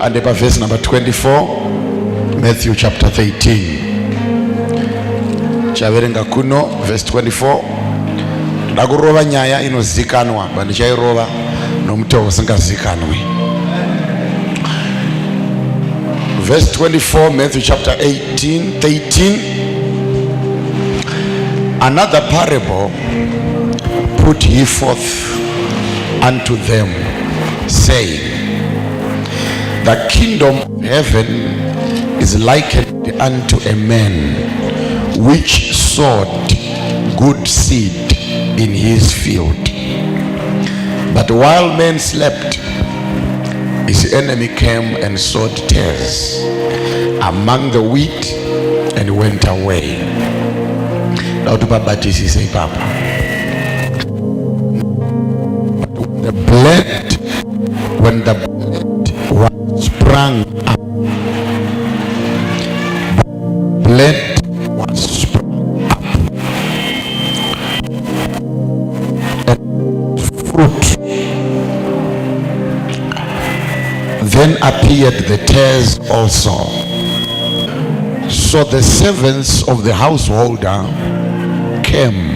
and verse number 24, Matthew chapter 13. Chaverenga kuno verse 24. Ndakurova nyaya inozikanwa bandichairova nomutoo usingazikanwi. Verse 24, Matthew chapter 13. Another parable put he forth unto them, saying, the kingdom of heaven is likened unto a man which sowed good seed in his field. But while men slept, his enemy came and sowed tares among the wheat and went away. Now to Papa Jesus say, Papa, when the blade was sprung up, and fruit, then appeared the tares also. So the servants of the householder came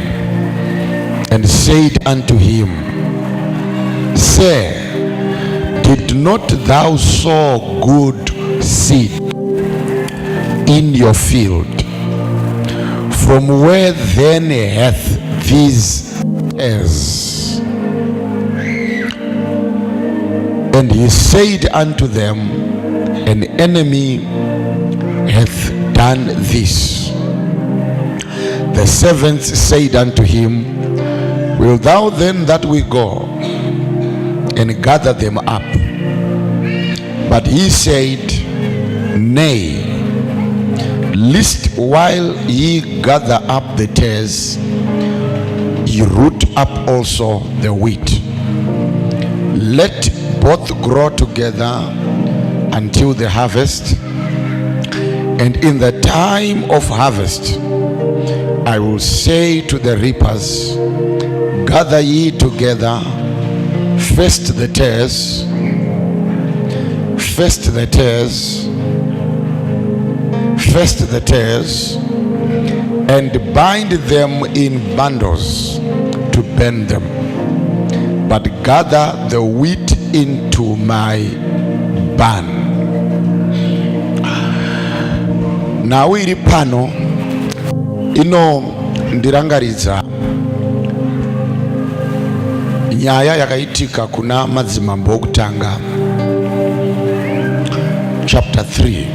and said unto him, Sir, did not thou sow good seed in your field? From where then hath these tares? And he said unto them, an enemy hath done this. The servants said unto him, Wilt thou then that we go and gather them up? But he said, Nay, lest while ye gather up the tares, ye root up also the wheat. Let both grow together until the harvest. And in the time of harvest, I will say to the reapers, gather ye together, first the tares, and bind them in bundles to burn them, but gather the wheat into my barn. Now iri pano ino ndirangaridza nyaya yakaitika kuna madzimambo okutanga chapter 3.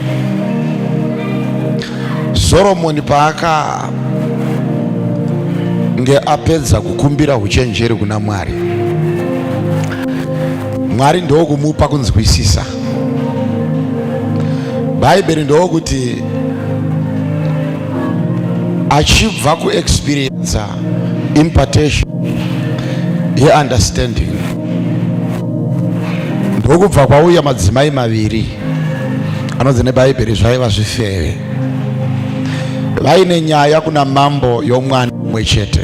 Solomon paaka nge apedza kukumbira uchenjeri kuna Mwari, Mwari ndokumupa kunzwisisa. Bible ndokuti achibva ku experience impartation ye understanding, ndokubva kwauya madzimai maviri anodzi neBhaibheri zvaiva zvifeve, vaine nyaya kuna mambo yomwana mumwe chete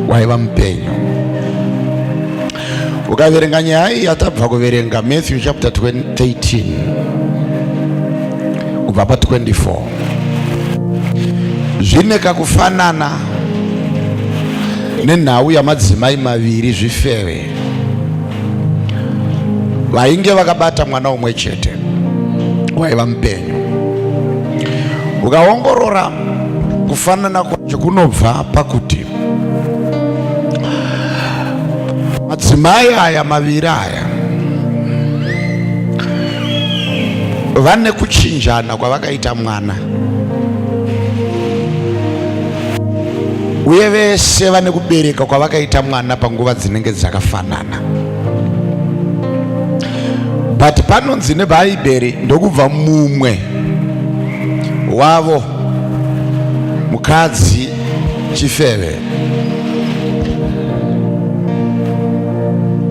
waiva mupenyu. Ukaverenga nyaya iyi yatabva kuverenga Matthew chapter 13 kubva pa 24, zvine kakufanana nenhau yamadzimai maviri zvifeve vainge vakabata mwana umwe chete waiva mupenyu. Ukaongorora kufanana kwacho kunobva pakuti madzimai aya maviri aya vane kuchinjana kwavakaita mwana, uye vese vane kubereka kwavakaita mwana panguva dzinenge dzakafanana. But panonzi neBhaibheri ndokubva mumwe wavo mukadzi chifeve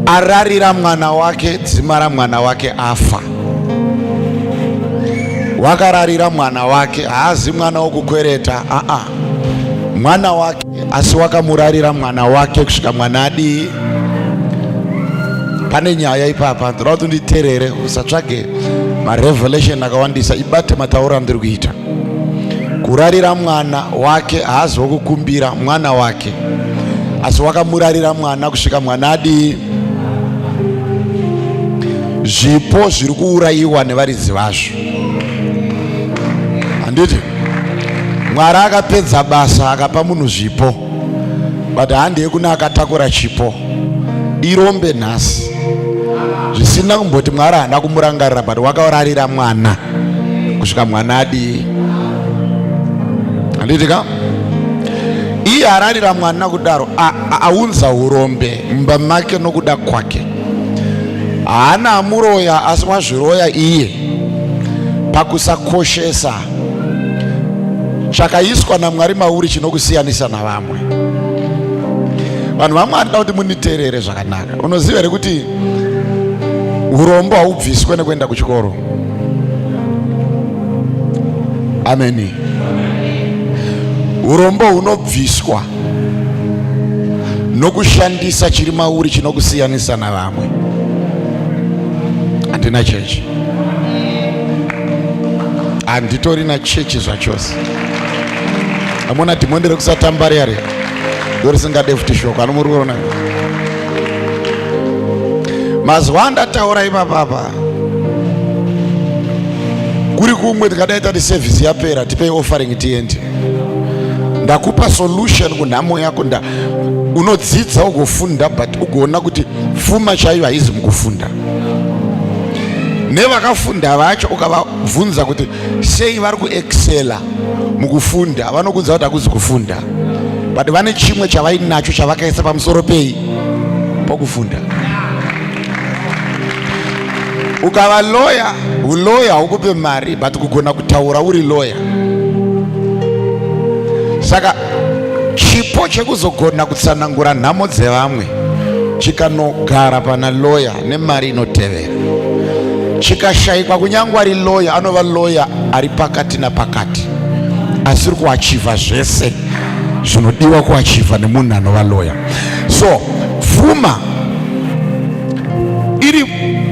ararira mwana wake, dzima ramwana wake afa. Wakararira mwana wake, haazi mwana wokukwereta, mwana wake, asi wakamurarira mwana wake kusvika mwana adii. Pane nyaya ipapa, ndoda kuti nditerere, usatsvage marevelation akawandisa. Ibate matauro andiri kuita. Kurarira mwana wake haasi wokukumbira mwana wake, asi wakamurarira mwana kusvika mwana adii. Zvipo zviri kuurayiwa nevaridzi vazvo. Handiti Mwari akapedza basa akapa munhu zvipo, but handei kuna akatakura chipo. Irombe nhasi zvisina kumboti Mwari haana kumurangarira, but wakaurarira mwana kusvika mwana adii. Handitika iye ararira mwana kudaro aunza urombe mumba make nokuda kwake. Haana amuroya, asi wazviroya iye pakusakoshesa chakaiswa naMwari mauri chinokusiyanisa navamwe. Vanhu vamwe anoda kuti muniteerere zvakanaka. Unoziva here kuti urombo haubviswe nekuenda kuchikoro? Ameni. Urombo hunobviswa nokushandisa chiri mauri chinokusiyanisa navamwe. Handina chechi, handitorina chechi zvachose. Amona dhimoni rekusatambarare ndorisingade futi shoko. Anomuriona mazuva andataura ipapapa kuri kumwe tikadai tati sevhisi yapera tipei offering tiende. Ndakupa solution kunhamo yako. Unodzidza ugofunda, but ugoona kuti pfuma chaiyo haizi mukufunda. Nevakafunda vacho ukavabvunza kuti sei vari kuexcela mukufunda, vanokunza kuti hakuzi kufunda, but vane chimwe chavainacho chavakaisa pamusoro pei pokufunda. Ukava lawyer, uloya haukupe mari, but kugona kutaura uri lawyer. Saka chipo chekuzogona kutsanangura nhamo dzevamwe chikanogara pana lawyer nemari inotevera. Chikashayikwa kunyangwa ari lawyer, anova lawyer ari pakati napakati, asiri kuachiva zvese zvinodiwa kuachiva nemunhu anova lawyer. So pfuma iri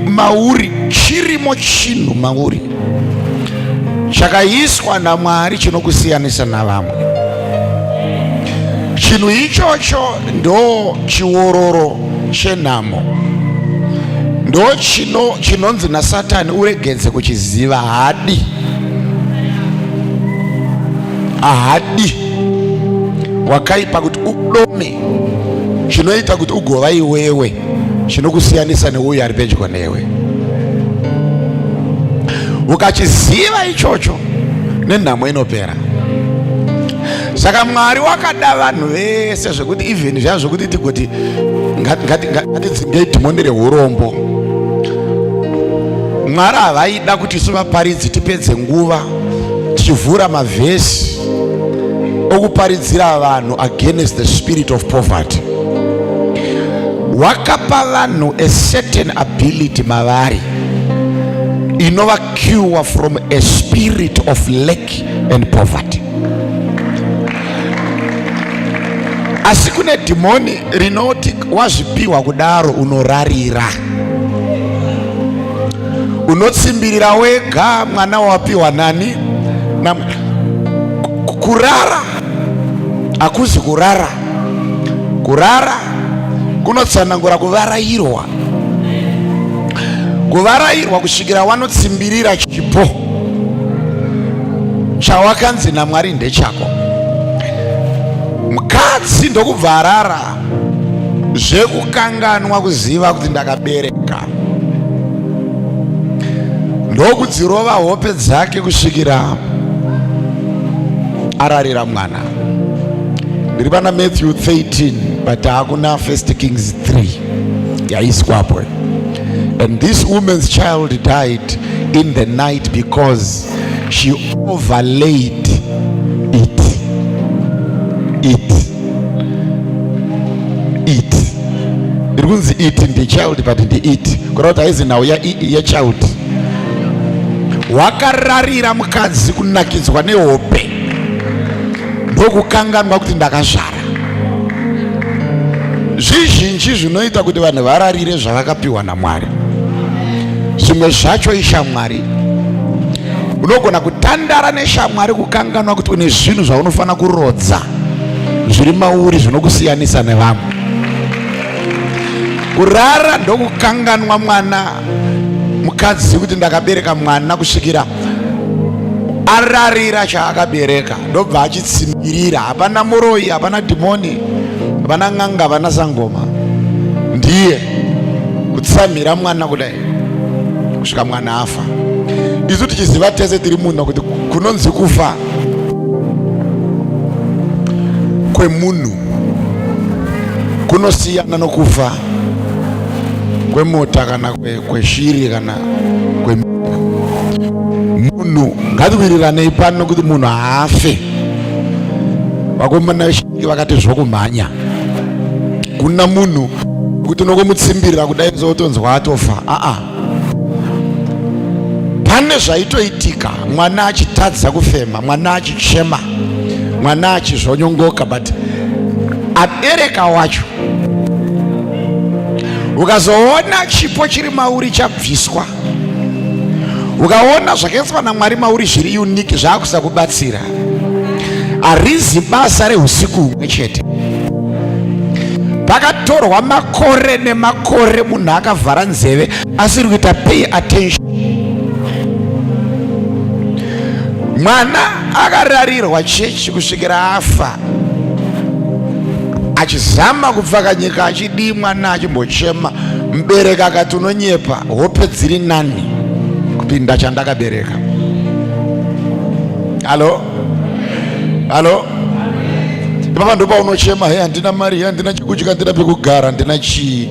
mauri, chirimo chinhu mauri chakaiswa naMwari chinokusiyanisa navamwe. Chinhu ichocho ndo chiororo chenhamo, ndo chinonzi naSatani uregedze kuchiziva. Ahadi wakaipa kuti udome chinoita kuti ugova iwewe, chinokusiyanisa neuyo ari pedyo newe. Ukachiziva ichocho nenhamo inopera. Saka Mwari wakada vanhu vese zvekuti even zvazvo zvokuti tigoti ngatidzingei dhimoni reurombo. Mwari havaida kuti isu vaparidzi tipedze nguva tichivhura mavhesi okuparidzira vanhu against the spirit of poverty. Wakapa vanhu a certain ability mavari inova cure from a spirit of lack and poverty. Asi kune dhimoni rinoti wazvipiwa kudaro unorarira, unotsimbirira wega mwana wapiwa nani na kurara. Hakuzi kurara, kurara kunotsanangura kuvarairwa. Kuvarairwa kusvikira wanotsimbirira chipo chawakanzi naMwari ndechako. Mukadzi ndokubva arara zvekukanganwa kuziva kuti ndakabereka, ndokudzirova hope dzake kusvikira ararira mwana. Ndiri pana Matthew 13 but hakuna 1 Kings 3 yaiswapo. And this woman's child died in the night because she overlaid it. It means eat in the child, but in the eat. Kurota hizi now ya child. Wakararira mukadzi kunakidzwa nehope, ndokukanganwa kuti ndakazvara. Zvizhinji zvinoita kuti vanhu vararire zvavakapiwa naMwari. Zvimwe zvacho ishamwari unogona kutandara neshamwari kukanganwa kuti une zvinhu zvaunofana kurodza zviri mauri zvinokusiyanisa nevamwe. Kurara ndokukanganwa mwana. Mukadzi kuti ndakabereka mwana kusvikira ararira chaakabereka ndobva achitsimbirira. Hapana muroyi, hapana dhimoni, hapana ng'anga, hapana sangoma. Ndiye kutsamhira mwana kudai kusvika mwana afa. Isu tichiziva tese tiri muno kuti kunonzi kufa kwemunhu kunosiyana nokufa kwemota kana kweshiri kana munhu. Ngatiwirirane pano kuti munhu haafe. Vakomana vechidiki vakati zvokumhanya. Kuna munhu kuti unokomutsimbirira kudai zotonzwa atofa. Pane zvaitoitika, mwana achitadza kufema, mwana achichema, mwana achizvonyongoka, but abereka wacho ukazoona chipo chiri mauri chabviswa, ukaona zvakaiswa naMwari mauri zviri uniki zvaakusa kubatsira, harizi basa rehusiku humwe chete. Pakatorwa makore nemakore munhu akavhara nzeve asiri kuita pay attention. Mwana akararirwa chechi kusvikira afa, achizama kubva nyika achidii, mwana achimbochema. Mubereki akati unonyepa, hope dziri nani kupinda chandakabereka. Halo, halo. Papa ndo paunochema, handina mari, handina chekudya, handina pekugara, handina chii.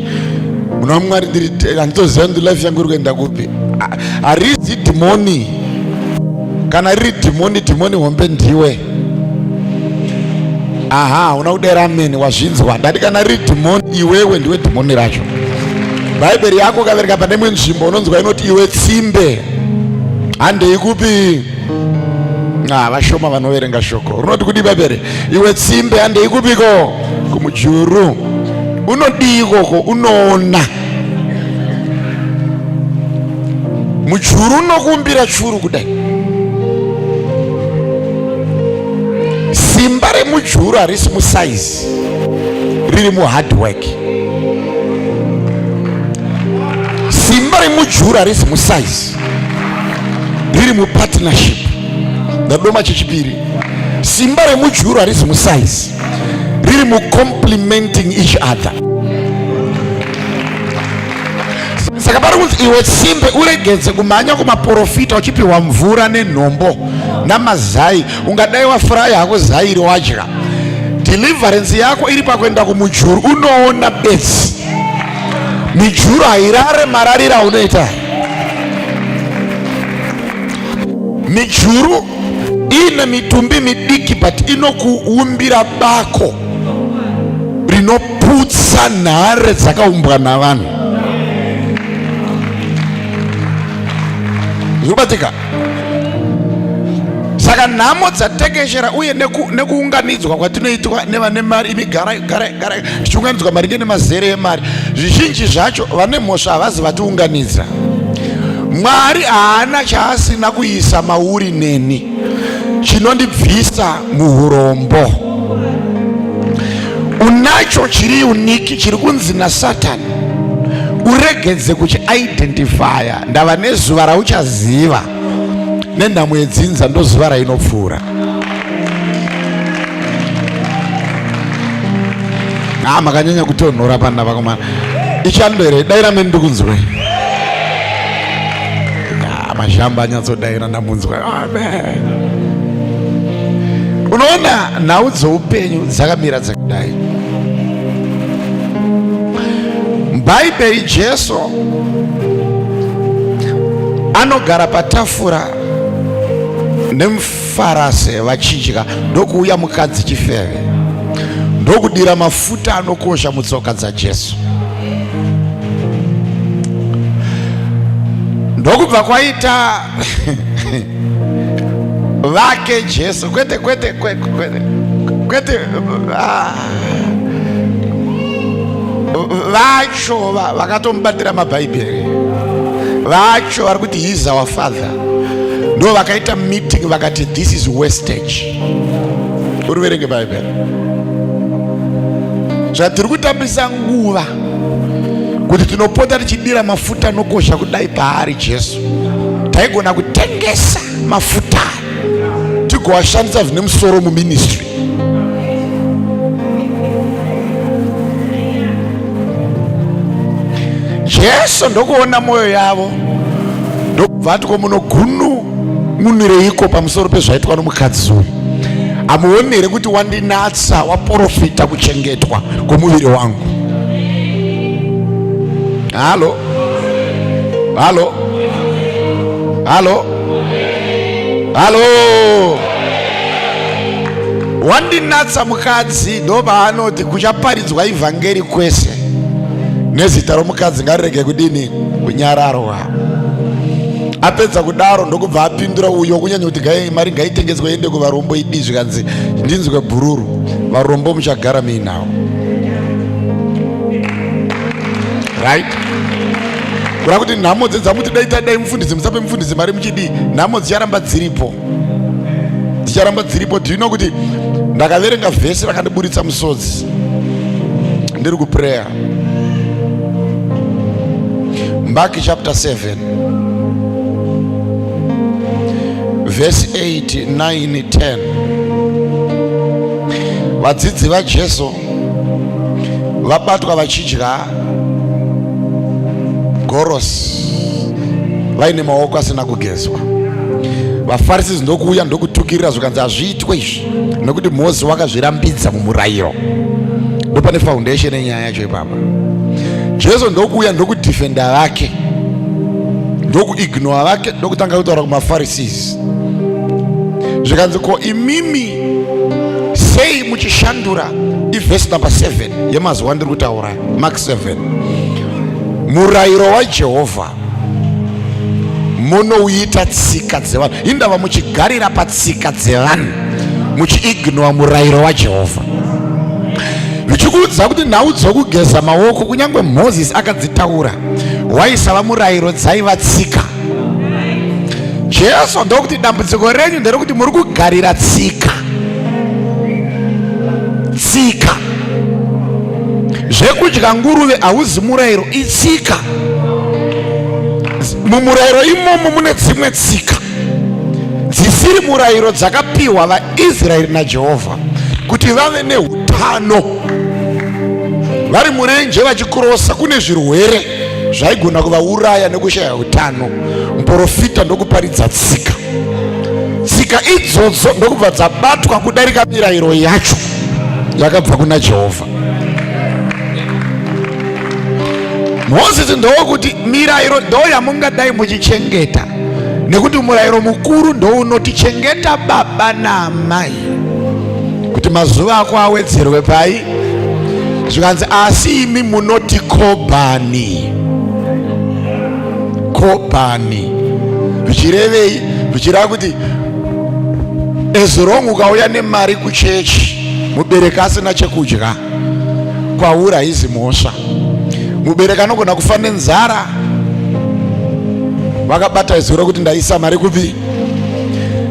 Muna Mwari handitoziva kuti life yangu iri kuenda kupi. Harizi dhimoni. Kana riri dhimoni, dhimoni hombe ndiwe. Una kudera ameni, wazvinzwa. Ndati kana riri dhimoni, iwewe ndiwe dhimoni racho. Bhaibheri yako ukavereka pane imwe nzvimbo unonzwa inoti iwe tsimbe handei kupi. Vashoma vanoverenga shoko. Runoti kudi Bhaibheri? Iwe tsimbe handei kupiko? Kumujuru. Unodii ikoko? Unoona. Mujuru unokumbira churu kudai. Simba remujuru harisi musaizi, riri muhard work. Simba remujuru harisi musaizi, riri mupartnership. Ndadoma chechipiri. Simba remujuru harisi musaizi, riri mucomplementing each other. Saka pari kunzi iwe tsimbe uregedze kumhanya kumaprofita uchipiwa mvura nenhombo namazai. Ungadai wafurahi hako zai iri wadya. Deliverance yako iri pakuenda kumujuru, unoona bedzi. Mijuru hairare mararira unoita. Mijuru ine mitumbi midiki, but inokuumbira bako rinoputsa nhare dzakaumbwa navanhu. Zvibatika. Saka nhamo dzatekeshera uye nekuunganidzwa kwatinoitwa nevane mari, gara tichiunganidzwa maringe nemazere emari, zvizhinji zvacho vane mhosva havazi vatiunganidza. Mwari haana chaasina kuisa mauri neni chinondibvisa muhurombo. Unacho chiri uniki chiri kunzi naSatani. Uregedze kuchi-identifya. Ndava nezuva rauchaziva nenhamo yedzinza, ndo zuva rainopfuura. Makanyanya kutonhora pana vakomana. Ichando here, daira meni ndikunzwe. Mazhamba anyatsodaira ndamunzwa. Amen. Unoona nhau dzoupenyu dzakamira dzakadai. Bhaibheri Jesu anogara patafura nemufarase vachidya, ndokuuya mukadzi chifeve, ndokudira mafuta anokosha mutsoka dzaJesu. Ndokubva kwaita vake Jesu, kwete vacho vakatomubatira mabhaibheri, vacho vari kuti he is our father, ndo vakaita meeting vakati this is wastage. Uri verenge Bible. Zvatiri kutambisa nguva kuti tinopota tichidira mafuta anokosha kudai paari Jesu. Taigona kutengesa mafuta tigoashandisa zvine musoro muministry. Jesu ndokuona moyo yavo, ndokubva tiko munogununureiko pamusoro pezvaitwa nomukadzi uyu. Amuonere kuti wandinatsa, waprofita kuchengetwa kwomuviri wangu. Halo, halo, halo, halo. Wandinatsa mukadzi, ndobva anoti kuchaparidzwa ivhangeri kwese nezita romukadzi ngarirege kudini kunyararwa. Apedza kudaro ndokubva apindura uyo kunyanya kuti mari ngaitengedzwe ende kuvarombo idi zvikanzi ndinzwe bhururu, varombo muchagara muinawo. Right? Kura kuti nhamo dzamuti dai mufundisi musape mufundisi mari muchidi, nhamo dzicharamba dziripo. Dzicharamba dziripo. Do you know kuti ndakaverenga vhesi rakandiburitsa musodzi ndiri kuprayer. Mark chapter 7 verse 8, 9, 10. Vadzidzi vaJesu vabatwa vachidya gorosi vaine maoko asina kugezwa. VaFarisi ndokuuya ndokutukirira zvikanzi hazviitwe izvi nokuti Mozisi wakazvirambidza mumurayiro. Ndopane foundation yenyaya yacho ipapa. Jesu ndokuuya ndokudefenda vake, ndokuignora vake, ndokutanga kutaura kumaFarisi. Zvikanzi ko imimi sei muchishandura verse number 7 yemazuva ndiri kutaura, Mark 7. Murayiro waJehovha munouita tsika dzevanhu. Indava muchigarira patsika dzevanhu muchiignora murayiro waJehovha. Vichikuudza kuti nhau dzokugeza maoko kunyange Mozisi akadzitaura waisava murayiro dzaiva tsika. Jesu ndokuti dambudziko renyu nderekuti muri kugarira tsika. Tsika. Zvekudya nguruve hauzi murayiro, itsika. Mumurayiro imomo mune dzimwe tsika dzisiri murayiro dzakapiwa vaIsraeri naJehovha kuti vave neutano. Vari murenje vachikurosa, kune zvirwere zvaigona kuvauraya nekushaya utano. Muprofita ndokuparidza tsika. Tsika idzodzo ndokubva dzabatwa kudarika mirayiro yacho yakabva kuna Jehovha. Mozisi ndokuti mirayiro ndoyamungadai muchichengeta, nekuti murayiro mukuru ndounotichengeta baba naamai kuti mazuva ako awedzerwe pai. Zvikanzi asi imi munoti kobhani. Kobhani zvichirevei? Zvichireva kuti as long ukauya nemari kuchechi, mubereki asina chekudya, kwauri haizi mhosva. Mubereki anogona kufa nenzara, vakabata zuro kuti ndaisa mari kupi,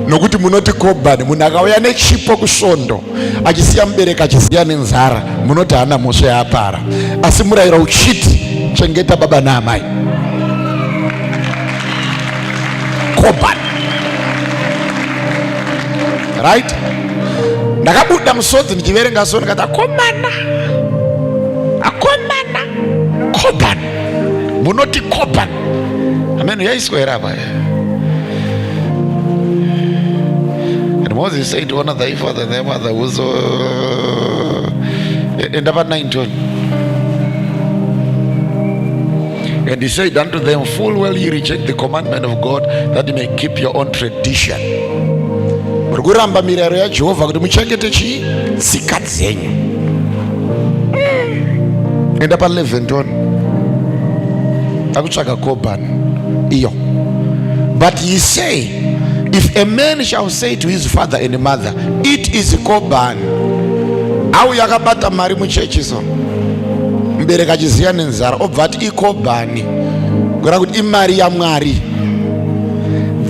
nokuti munoti kobhani. Munhu akauya nechipo kusvondo achisiya mubereki achiziya nenzara, munoti hana mhosva yaapara. Asi murayiro uchiti chengeta baba naamai. Kobhani. Right? Ndakabuda musodzi ndichiverenga so ndikati akomana, akomana, kobhani. Munoti kobhani. Amen. Yaiswa here apa. And Moses said to one of the father and their mother was end up at 9:20. And he said unto them, full well ye reject the commandment of God, that you may keep your own tradition. Murikuramba mirayiro yaJehovha kuti muchengete chi tsika dzenyu. Enda pa 11 akutsvaka kobhani iyo. But ye say, if a man shall say to his father and mother, it is kobhani. Au yakabata mari muchechi so, mubereki achiziya nenzara obva ati ikobhani, kureva kuti imari yaMwari.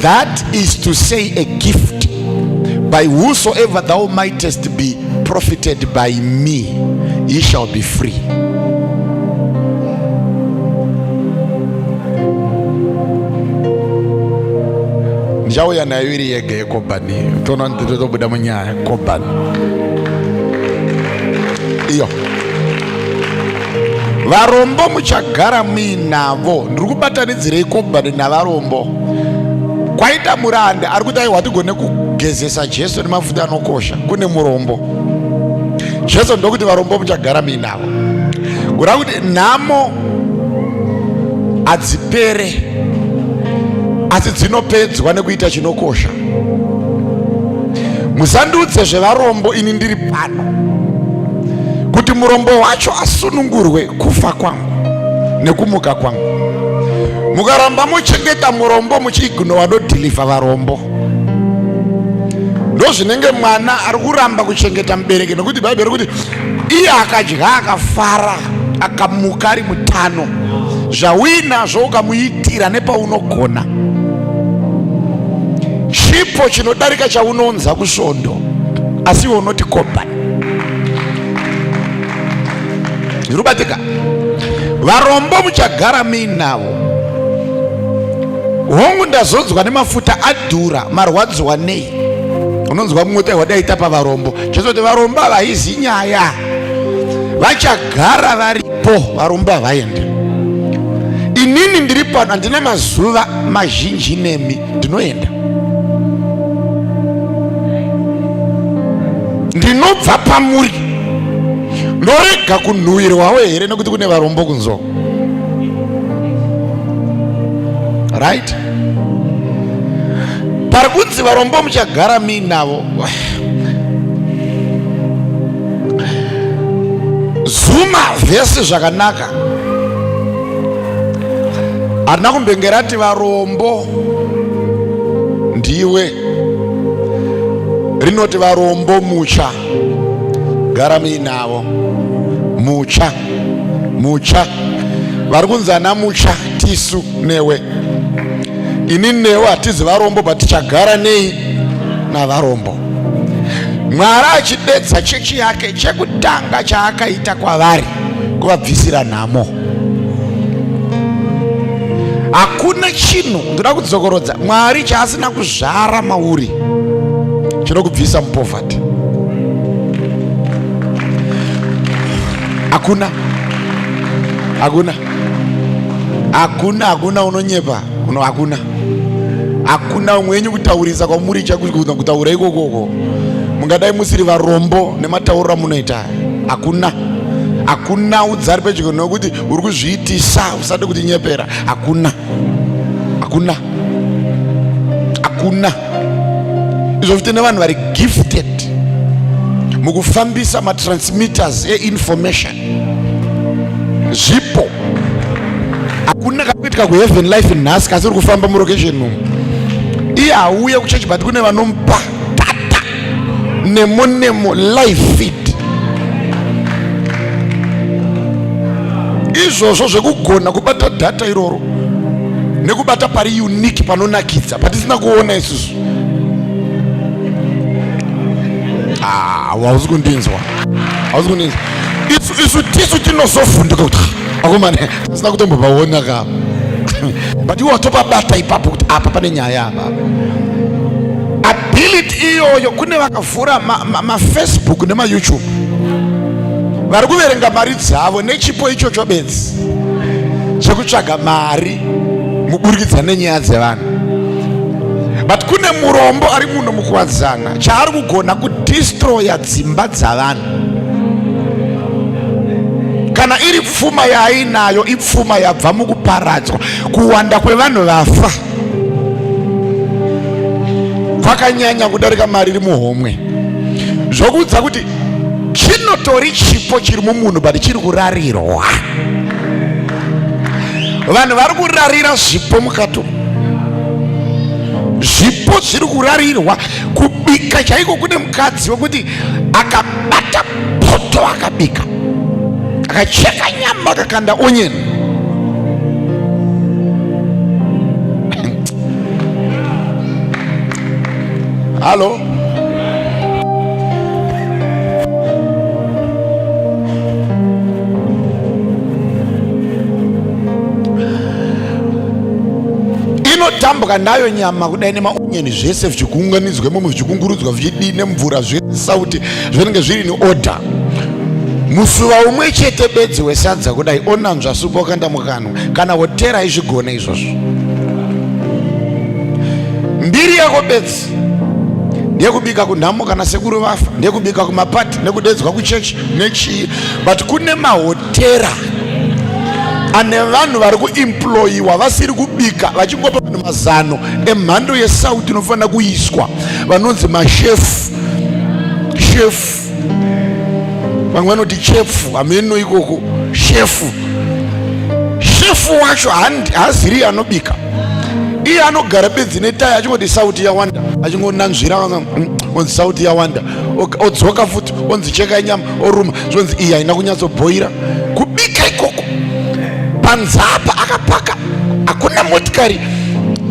That is to say, a gift. By whosoever thou mightest be profited by me, he shall be free. Njauya na yuri yege kobani. Tona ntito buda munya kobani. Iyo. Varombo muchagara muinavo. Ndikubatanidzire kobani na varombo. Kwaita muranda arikutai watigone kugezesa Jesu nemafuta anokosha kune murombo. Jesu ndokuti varombo muchagara muinavo. Kura kuti nhamo adzipere asi dzinopedzwa nekuita chinokosha. Musandudze zvevarombo ini ndiri pano kuti murombo wacho asunungurwe kufa kwangu nekumuka kwangu. Mukaramba muchengeta murombo muchignowa nodhiliva varombo, ndozvinenge mwana ari kuramba kuchengeta mubereki, nokuti Bhaibheri kuti iye akadya akafara akamuka ari mutano. Zvawinazvo ukamuitira nepaunogona, chipo chinodarika chaunonza kusvondo, asi iwe unoti kobhani. Zvirubatika, varombo muchagara muinavo. Hongu ndazodzwa nemafuta adhura, marwadziwa nei? Unonzwa mumwe wadaita pavarombo. Chazoti varombo havaizi nyaya, vachagara varipo, varombo havaendi. Inini ndiri pano handina mazuva mazhinji nemi, ndinoenda. Ndinobva pamuri, ndorega kunhuhwirwawo here nekuti kune varombo kunzo. Right? Parikunzi varombo muchagara muinavo. Zuma vhesi zvakanaka. Harina kumbengera ati varombo ndiwe, rinoti varombo mucha gara muinavo. Mucha, mucha. Varikunzi ana mucha tisu newe. Ini newe hatizi varombo, but tichagara nei navarombo. Mwari achidedza chechi yake chekutanga chaakaita kwavari kuvabvisira nhamo. Hakuna chinhu, ndoda kudzokorodza, Mwari chaasina kuzvara mauri chinokubvisa mupovhati. Hakuna, hakuna, hakuna, hakuna unonyepa, hakuna. Hakuna umwenyu kutaurisa kwamuri kutaura ikokoko. Mungadai musiri varombo nemataurira munoita. Hakuna. Hakuna udzari pedyo nokuti uri kuzviitisa usade kuti nyepera. Hakuna. Hakuna. Hakuna. Izvo vitende vanhu vari gifted mukufambisa matransmitters e-information. Zvipo. Hakuna kakuitika kuheaven life nhasi kasi uri kufamba mulocation umu. Iye hauye kuchechi, but kune vanomupa data nemo live feed. Izvozvo zvekugona kubata data iroro nekubata pari unique panonakidza patisina kuona isusu. Hauzi kundinzwa, hauzi kundinzwa. Isu tisu tinosofundika kuti akomane tisina kutombopaona ka. But iwe watopabata ipapo kuti apa pane nyaya apa. Ability iyoyo kune vakavhura ma-Facebook nema-YouTube vari kuverenga mari dzavo nechipo ichocho bedzi chekutsvaga mari muburikidza nenyaya dzevanhu. But kune murombo ari muno mukuwadzana chaari kugona kudistroya dzimba dzavanhu. Kana iri pfuma yaainayo ipfuma yabva mukuparadzwa, kuwanda kwevanhu vafa kwakanyanya kudarika mari iri muhomwe. Zvokudza kuti chinotori chipo chiri mumunhu, but chiri kurarirwa. Vanhu vari kurarira zvipo mukati. Zvipo zviri kurarirwa. Kubika chaiko kune mukadzi wekuti akabata poto akabika, akacheka nyama akakanda onion. Halo, inotambuka nayo nyama kudai nemaonyeni zvese zvichiunganidzwa zvichikungurudzwa zvichidii nemvura zvese sauti zvinenge zviri neoda. Musuva umwe chete bedzi wesadza kudai onanzva supu okanda mukanwa, kana hotera izvigone izvozvo. Mbiri yako bedzi ndeyekubika kunhamo kana sekuru vafa, ndeyekubika kumapati nekudedzwa kuchechi nechii, but kune mahotera ane vanhu vari kuemployiwa vasiri kubika, vachingopa vanhu mazano emhando yesauti inofanira kuiswa, vanonzi mashefu. Vamwe vanoti chefu, hameno ikoko shefu. Shefu wacho haaziri anobika, iye anogara bedzi netaya achingoti sauti yawanda, achingonanzvira onzi sauti yawanda, odzoka futi onzi cheka nyama, oruma zvonzi iyi haina kunyatsobhoira. Kubika ikoko panzapa akapaka, hakuna motikari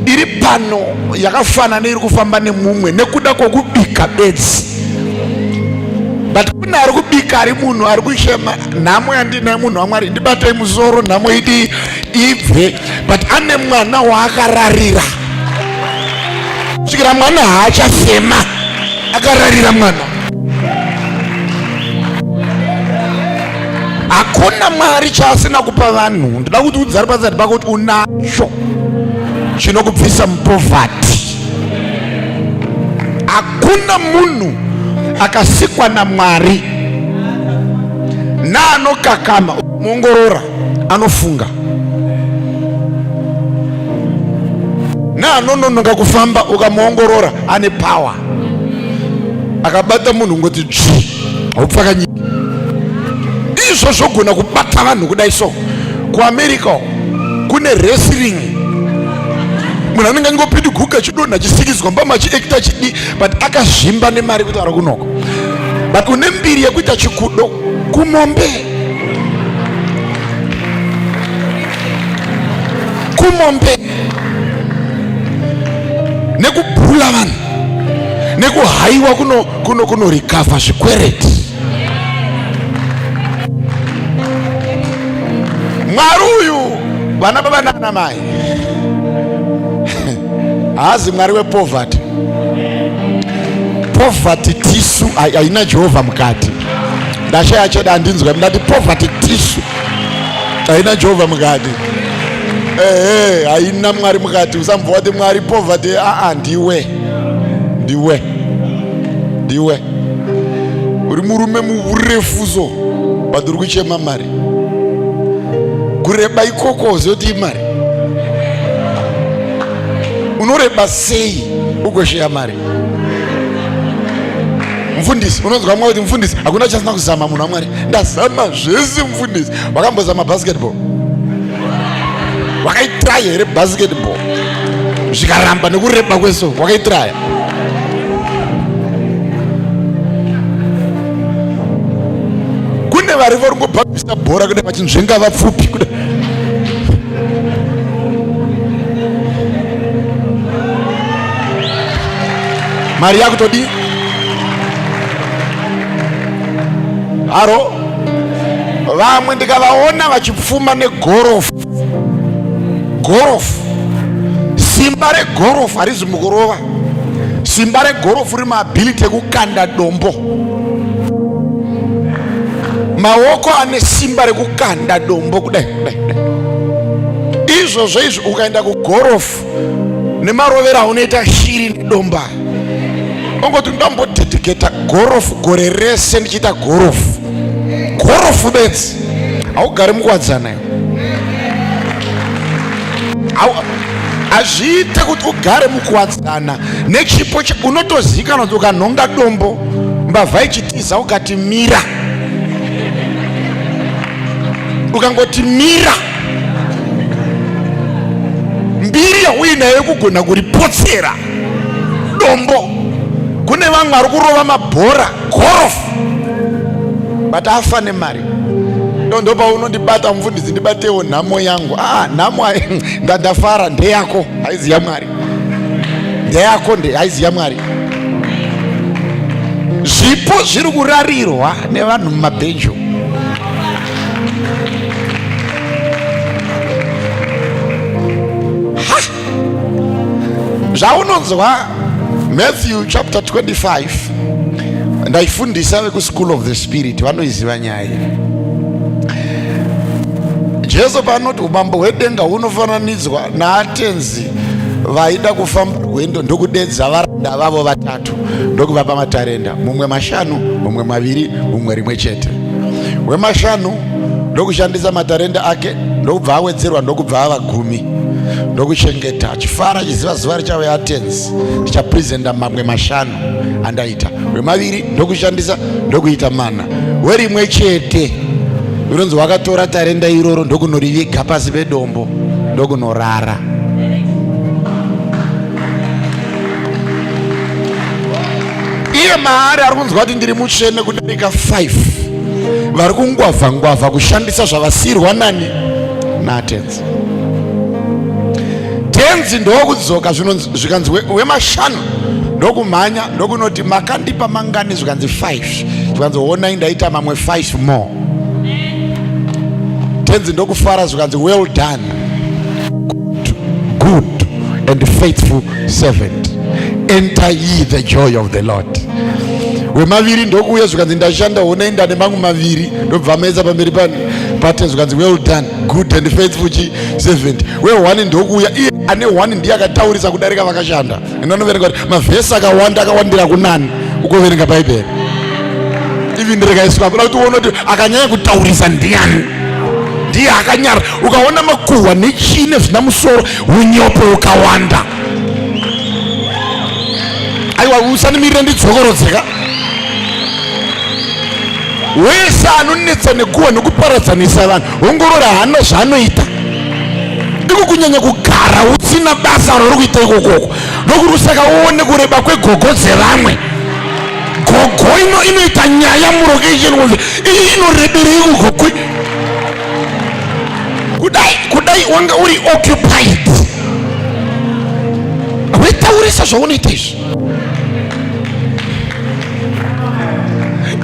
iri pano yakafanana neiri kufamba nemumwe nekuda kwokubika bedzi. But kuna ari kubika ari munhu ari kushema, nhamo yandinaye munhu waMwari, ndibatei musoro nhamo idi ibve, but ane mwana waakararira kusvikira mwana haachafema, akararira mwana. Hakuna Mwari chaasina kupa vanhu. Ndida kuti udzare pazadi pako kuti unacho chinokubvisa mupovhati. Hakuna munhu akasikwa naMwari naanokakama muongorora anofunga, naanononoka kufamba ukamuongorora ane power, akabata munhu ngoti dzvi haupfakanyika. Izvo zvogona kubata vanhu kudai so. KuAmerica kune wrestling, munhu anenge angopindi guka chidonha chisikizwa mbama chiekta chidi, but akazvimba nemari kuti ari kunoko. But une mbiri yekuita chikudo kumombe nekubhula vanhu nekuhaiwa kuno recover zvikwereti. Mwari uyu vana baba nana mai haazi Mwari wepoverty. Poverty tisu haina Jehovha mukati. Ndashaya cheda handinzwa ndati poverty tisu haina Jehovha mukati. Haina Mwari mukati. Usamubva kuti Mwari poverty. Ndiwe uri murume murefuzo but uri kuchema mari. Kureba ikoko zoti imari. Unoreba sei ugosheya mari? Mfundisi, unonzwa mwa kuti mfundisi hakuna chasina kuzama munhu waMwari. Ndazama zvese mfundisi. Wakambozama basketball? Wakaitry here basketball? Zvikaramba nekureba kweso, wakaitry? Kune vari varingobhabhisa bhora kudai vachinzvenga vapfupi kudai. Mari yakutodi? Haro? Vamwe ndikavaona vachipfuma negorofu. Simba regorofu harizi mukurova. Simba regorofu rine maability ekukanda dombo. Maoko ane simba rekukanda dombo kudai. Izvozvo ukaenda kugorofu nemarovera unoita shiri nedomba, ongoti ndambodedicata gorofu gore rese ndichiita gorofu bedzi. Haugari mukuwadzana iyo. Hazviite kuti ugare mukuwadzana nechipo unotozikanwa kuti ukanhonga dombo mbavha ichitiza ukati mira, ukangoti mira, mbiri yauinayo kugona kuripotsera dombo. Kune vamwe vari kurova mabhora gorofu but afa nemari. Ndopa unondibata mfundisi ndibatewo nhamo yangu. Nhamo ndandafara ndeyako haizi yaMwari. Ndeyako haizi yaMwari. Zvipo zviri kurarirwa nevanhu mumabhenjo. Zvaunonzwa Matthew chapter 25, ndaifundisa veku-School of the Spirit vanoiziva nyaya. Jesu panoti umambo hwedenga hunofananidzwa naatenzi vaida kufamba rwendo ndokudedza varanda vavo vatatu ndokuvapa matarenda, mumwe 5, mumwe 2, mumwe 1 chete. Wemashanu ndokushandisa matarenda ake, ndokubva awedzerwa, ndokubva ava 10, ndokuchengeta achifara achiziva zuva richauya atenzi ndichaprezenta mamwe 5 andaita. We2 ndokushandisa, ndokuita 4. We1 chete unonzi wakatora tarenda iroro ndokunoriviga pasi pedombo ndokunorara. Iye maari ari kunzwa kuti ndiri mutsvene kudarika 5 vari kungwavha kushandisa zvavasiyirwa nani natenzi. Tenzi ndokudzoka zvikanzi we5 ndokumhanya ndokunoti makandipa mangani, zvikanzi 5, zvikanzi honai ndaita mamwe 5 more. Tenzi ndokufara zvikanzi well done, good and faithful servant, enter ye the joy of the Lord. We2 ndokuuya zvikanzi ndashanda honai ndane mangu 2, ndobva meza pamberi patenzi zvikanzi well done, good and faithful servant. We1 ndokuuya, iye ane 1 ndiye akataurisa kudarika vakashanda. Inonoverenga kuti mavhesi akawandira kunani ukoverenga bhaibheri. Ivi ndirekaiswa kuda kuti uone kuti akanyanya kutaurisa ndiani, ndiye akanyara. Ukaona makuhwa nechine zvina musoro, unyopo ukawanda. Aiwa, usanimirire ndidzokorodzeka. Wese anonetsa nekuhwa nekuparadzanisa vanhu, ongorora hana zvaanoita. Ndiko kunyanya kugara usina basa rori kuita ikokoko, ndokuti usakaone kureba kwegogo dzevamwe. Gogo inoita nyaya murokesheni kuti iyi inoreberei kugogwe. Kudai wanga uri occupied, wetaurisa zvaunoita izvi.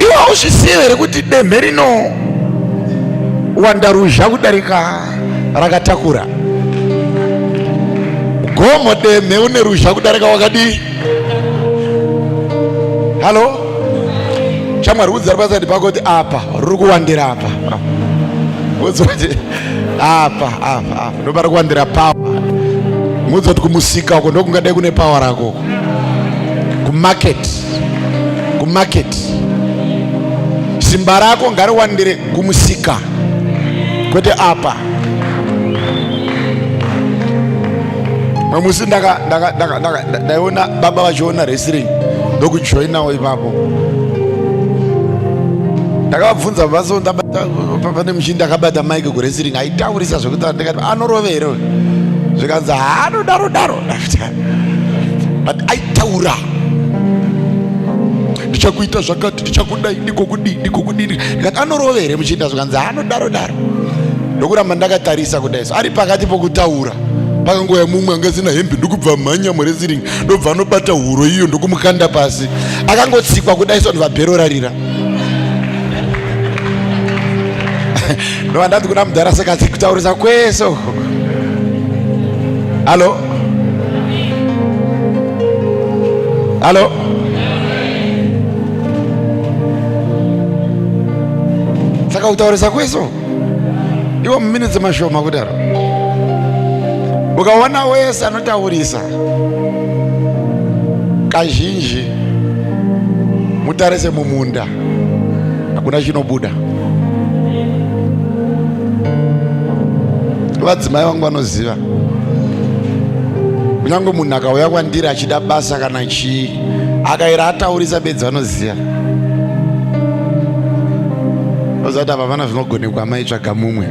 Iwe hauzvizivi here kuti demhe rino wanda ruzha kudarika rakatakura? Gomo demhe une ruzha kudarika wakadi. Halo? Chamwari udzari pasati pako kuti apa ruri kuwandira apa. Udzoti apa ndopari kuwandira power. Mudzoti kumusika uko ndokungadai kune power rako. Kumarket simba rako ngariwandire kumusika kwete apa. Mamusi ndaiona baba vachiona wrestling ndokujoinawo ipapo. Ndakavabvunza baso pane muchindi akabata maiki kuwrestling aitaurisa zvekuti ndikati anorovera zvikanzi anodaro but aitaura ndichakuita zvakati ndichakudai ndikokudini ndikati anorovere muchinda zvikanzi anodaro ndokuramba ndakatarisa kudai. Ari pakati pokutaura pakangoya mumwe anga sina hembe ndokubva mhanya muwrestling ndobva anobata huro iyo ndokumukanda pasi akangotsikwa kudai so ndibva rarira. Ndandati kuna mudhara kati kutaurisa kweso. Halo? Saka kutaurisa kweso iwo muminitsi mashoma kudaro. Ukaona wese anotaurisa kazhinji mutarise mumunda hakuna chinobuda. Vadzimai vangu vanoziva kunyange munhu akauya kwandiri achida basa kana chii akaira ataurisa bedzi vanoziva. Ozati apa pana zvinogonekwa maitsvaga mumwe.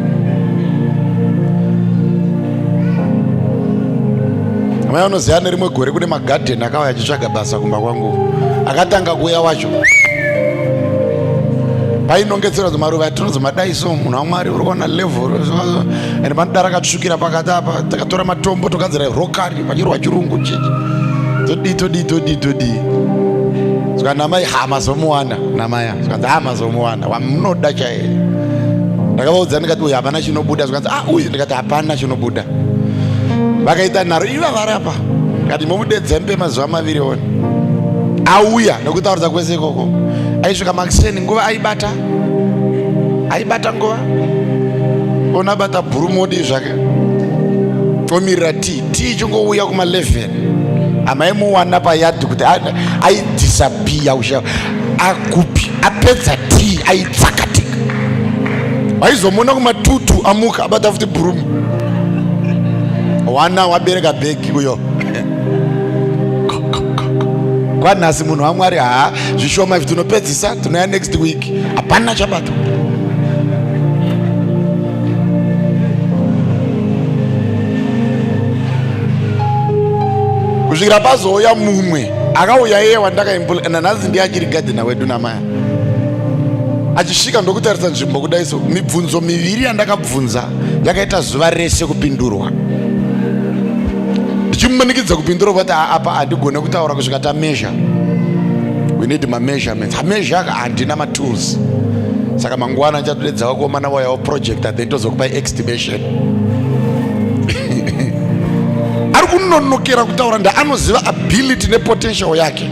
Amai vanoziva nerimwe gore kune magadheni akauya achitsvaga basa kumba kwangu. Akatanga kuuya wacho painongetsera zamaruva atinozomadai so munhu waMwari uri kuona level ende panodaro akatsvukira pakati apa takatora matombo togadzira rokari pachirwa chirungu chichi todii Saka namai mazomuwana namaya. Saka mazomuwana. Wamunoda chaiye. Ndakavaudza ndikati uyu hapana chinobuda. Saka uyu ndikati hapana chinobuda. Vakaita nharo iva varapa. Kati mumudedzembe mazuva maviri one. Auya nokutaurudza kwese ikoko. Aisvika Makiseni nguva aibata nguva. Ona bata bhurumodi zvake. Omirira tea ichingouya kuma 11. Amaimuwana payadhi kuti aidisappear usha akupi apedza tea aitsakatika. Waizomona kuma 2 amuka abata futi bhurumu. Wana wabereka bhegi uyo. Kwanhasi munhu waMwari zvishoma izvi tinopedzisa tinoya next week. Hapana chabata. Kusvikira pazouya mumwe akauya iye wandakaimbula nanhasi ndiye achiri gadhena wedu namaya. Achisvika ndokutarisa nzvimbo kudai so mibvunzo 2 yandakabvunza yakaita zuva rese kupindurwa. Ndichimumanikidza kupindura kuti apa handigone kutaura kusvika tameasure. We need measurements. Measure handina matools. Saka mangwana ndichatodedza vakomana vauyawo project then tozokupai estimation. Ari kunonokera kutaura anoziva ability nepotential yake.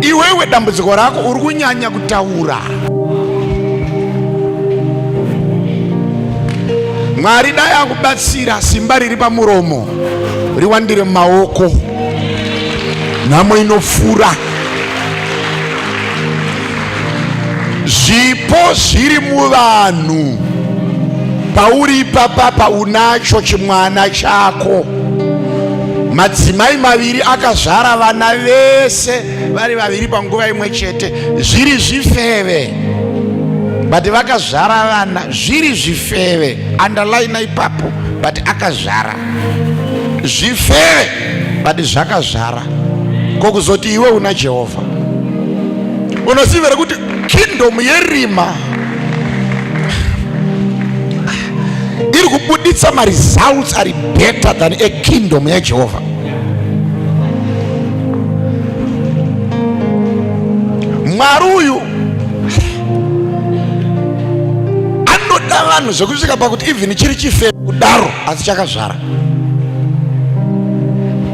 Iwewe dambudziko rako uri kunyanya kutaura. Mwari dai akubatsira simba riri pamuromo riwandire mumaoko. Nhamo inofura. Zvipo zviri muvanhu. Pauri ipapa unacho chimwana chako. Madzimai 2 akazvara vana vese vari 2 panguva imwe chete. Zviri zvifeve. But vakazvara vana zviri zvifeve. Underline ipapo. But akazvara zvifeve. But zvakazvara. Kokuzoti iwe una Jehovha. Unosivera kuti kingdom yerima iri kubuditsa results are better than a kingdom ya Jehovah. Mwari uyu anoda vanhu zvekusvika pakuti even chiri chife kudaro asi chakazvara.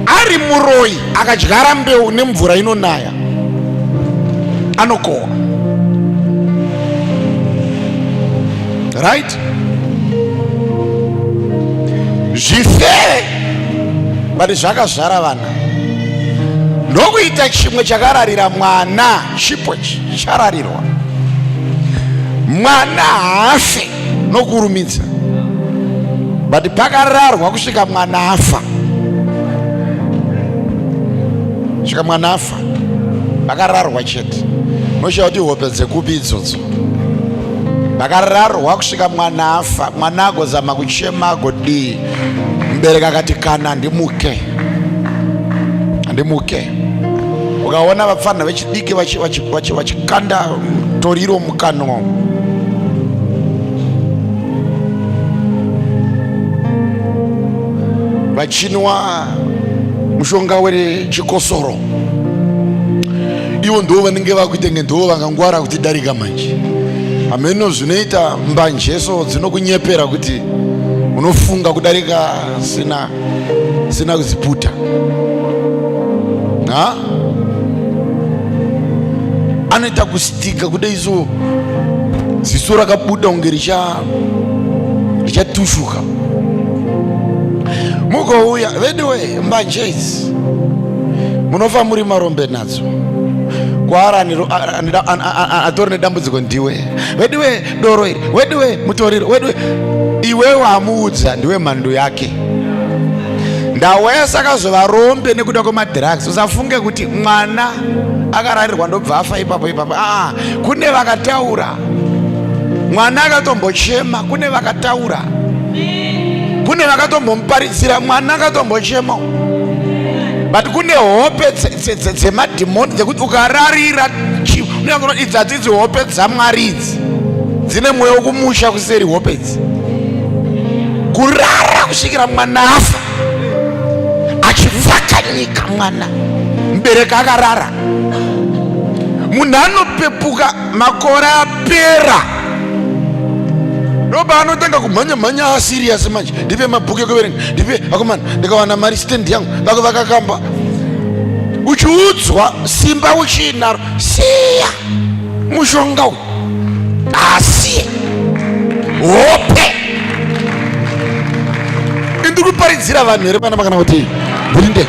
Ari muroi akadyara mbeu nemvura inonaya anokohwa. Right? Zvifeve bati zvakazvara vana. Ndokuita chimwe chakararira mwana. Chipo chararirwa. Mwana hafe nokurumidza. Bati pakararwa kusvika mwana afa. Svika mwana afa. Pakararwa chete. Noshawa kuti hope dzekupi idzodzo. Pakararwa kusvika mwana afa. Mwana agozama kuchema agodii. Mubereki akati kana ndimuke. Ukaona vapfana vechidiki vachikanda toriro mukano. Vachinwa mushonga wechikosoro. Ivo ndo vanenge vakuitenge ndo vakangwara kuti darika manje. Ameno zvinoita mbanjeso dzinokunyepera kuti unofunga kudarika sina kuziputa. Anoita kustika kudai izo ziso rakabuda unge richatushuka. Mukouya veduwe mbanje idzi munofa muri marombe nadzo. Kwaari atori nedambudziko ndiwe. Veduwe doro iri, veduwe mutoriro, veduwe. Iwewe hamuudza ndiwe mhando yake. Ndawesa akazovarombe nekuda kwemadrugs. Usafunge kuti mwana akararirwa ndobva afa ipapo. Kune vakataura. Mwana akatombochema, kune vakataura. Kune vakatombomuparidzira mwana akatombochema. But kune hope dzemadhimoni dzekuti ukararira idzadzi hope dzaMwari idzi dzine mweya wekumusha kuseri hope idzi. Kurara kusvikira mwana afa. Achivhaka nyika mwana. Mubereki akarara. munhu anopepuka makore apera ndoba anotanga kumhanya asiriasi manje. Ndipe mabhuku ekuverenga, ndipe akomana ndikawana mari stendi yangu vako vakakamba. Uchiudzwa simba uchinaro, siya mushonga uyu, asiye hope. Ndiri kuparidzira vanhu here pana makana kuti burinde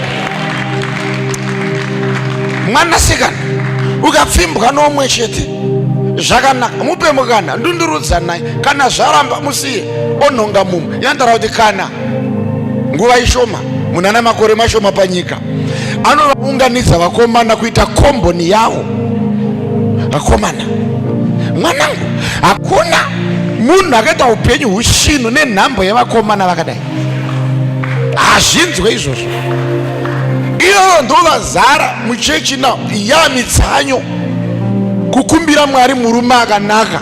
mwanasikana ukapfimbwa nomwe chete zvakanaka, mupe mukana ndundurudza naye. Kana zvaramba musiye onhonga mumwe. Yandara kuti kana nguva ishoma, munhu ana makore mashoma panyika, anovaunganidza vakomana kuita komboni yavo. Vakomana, mwanangu, hakuna munhu akaita upenyu hushinu nenhambo yevakomana vakadai. Hazvinzwe izvozvo. Iyo ndovazara muchechi now yamitsanyo kukumbira Mwari murume akanaka.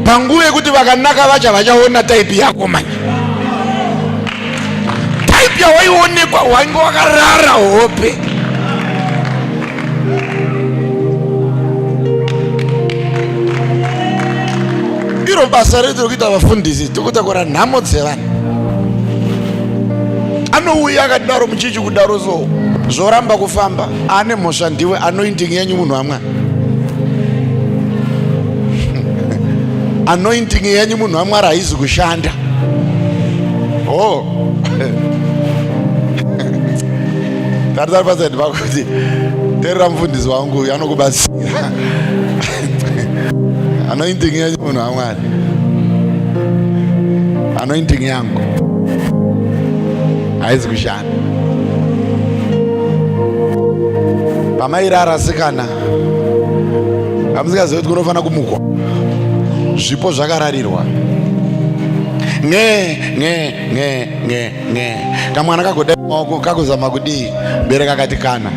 Panguva yekuti vakanaka vacha vachaona taipi yako manje. Taipi yawaionekwa wainge wakarara hope. Iro basa redu rokuita vafundisi tokutakura nhamo dzevanhu. Anouya akadaro muchichi kudaro zoramba kufamba, ane mhosva ndiwe anointing yenyu munhu wamwana. Anointing yenyu munhu wamwari haizi kushanda. Oh. Tarisari pasadi pakuti terera mufundisi wangu uyu anokubatsira. Anointing yenyu munhu wamwari, anointing yangu haizi kushanda. Pamairara sikana amusikazivi kuti kunofanira kumukwa, zvipo zvakararirwa. Kamwana kagodai maoko kakuzama kudii, bereka kati kana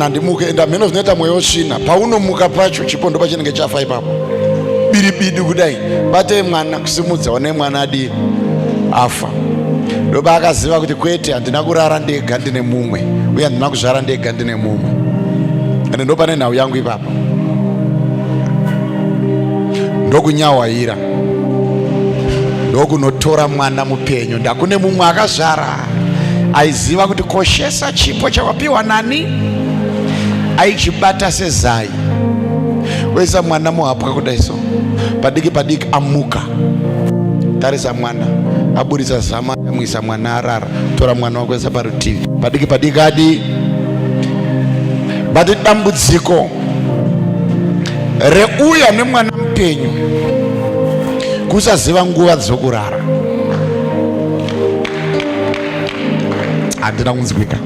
ndimuke. Enda mheno zvinoita mweya osvina. Paunomuka pacho chipondo pachinenge chafa ipapo. Biribidi kudai bate mwana kusimudza, one mwana adii afa. Ndoba akaziva kuti kwete, handina kurara ndega ndine mumwe, uye handina kuzvara ndega ndine mumwe. Ende ndo pane nhau yangu ipapo. Ndokunyawaira, ndokunotora mwana mupenyu. Ndakune mumwe akazvara aiziva kuti koshesa chipo chakapiwa nani, aichibata sezai. Wesa mwana muhapwa kudai so, padiki padiki amuka. Tarisa mwana aburisa zama, amwisa mwana arara, tora mwana wakwesa parutivi. Padiki padiki adi bati dambudziko reuya nemwana mupenyu kusaziva nguva dzokurara. Handina kunzwika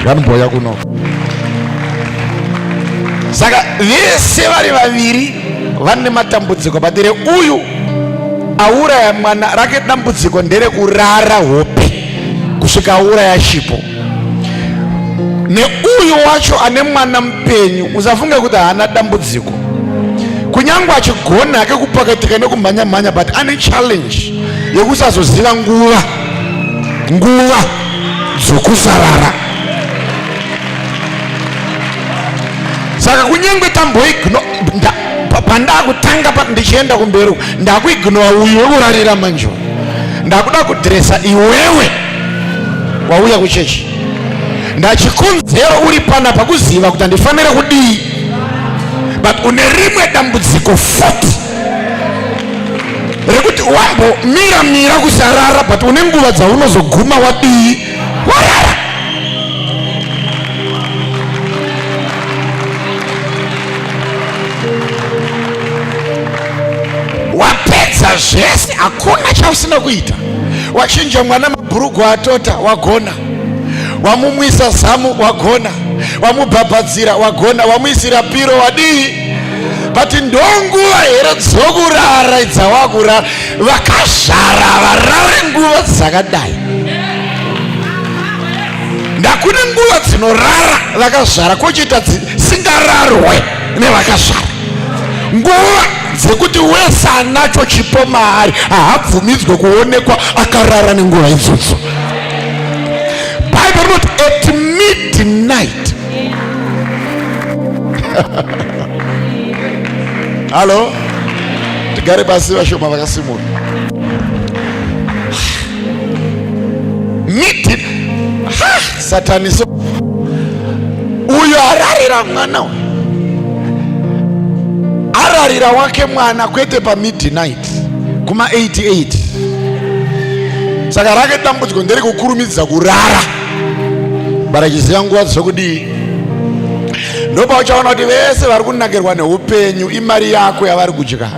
vanomboya kuno. Saka vese vari vaviri vane matambudziko, bati reuyu auraya mwana rake dambudziko ndere kurara hope kusvika auraya chipo. Neuyu wacho ane mwana mupenyu usafunge kuti haana dambudziko, kunyangwe achigona hake kupakatika nekumhanya-mhanya, but ane challenge yekusazoziva nguva dzokusarara. Saka kunyangwe pandakutanga pati ndichienda kumberi ndakuignora uyu wekurarira manjo, ndakuda kudhiresa iwewe wauya kuchechi. Ndachikonzero uri pana pakuziva kuti handifanire kudii, but une rimwe dambudziko 40 rekuti wambomira kusarara, but une nguva dzaunozoguma wadii, warara. Wapedza zvese, hakuna chausina kuita. Wachinja mwana mabhurugu atota, wagona. Wamumwisa zamu, wagona. Wamubhabhadzira, wagona. Wamuisira piro, wadii. But ndonguva here dzokurara dzawakurara. Vakazvara varare nguva dzakadai. Ndakune nguva dzinorara vakazvara, kochiita dzisingararwe nevakazvara. Nguva dzekuti wese anacho chipo maari haabvumidzwe kuonekwa akarara nenguva idzodzo. but not at midnight. Hello? Tigare basi vashoma vakasimura. Satani so uyo ararira mwana ararira wake mwana kwete pa midnight kuma 88. Saka rake dambudziko ndere kukurumidza kurara barachiziva nguva dzokudii. Ndopa uchaona kuti vese vari kunakirwa neupenyu imari yako yavari kudya.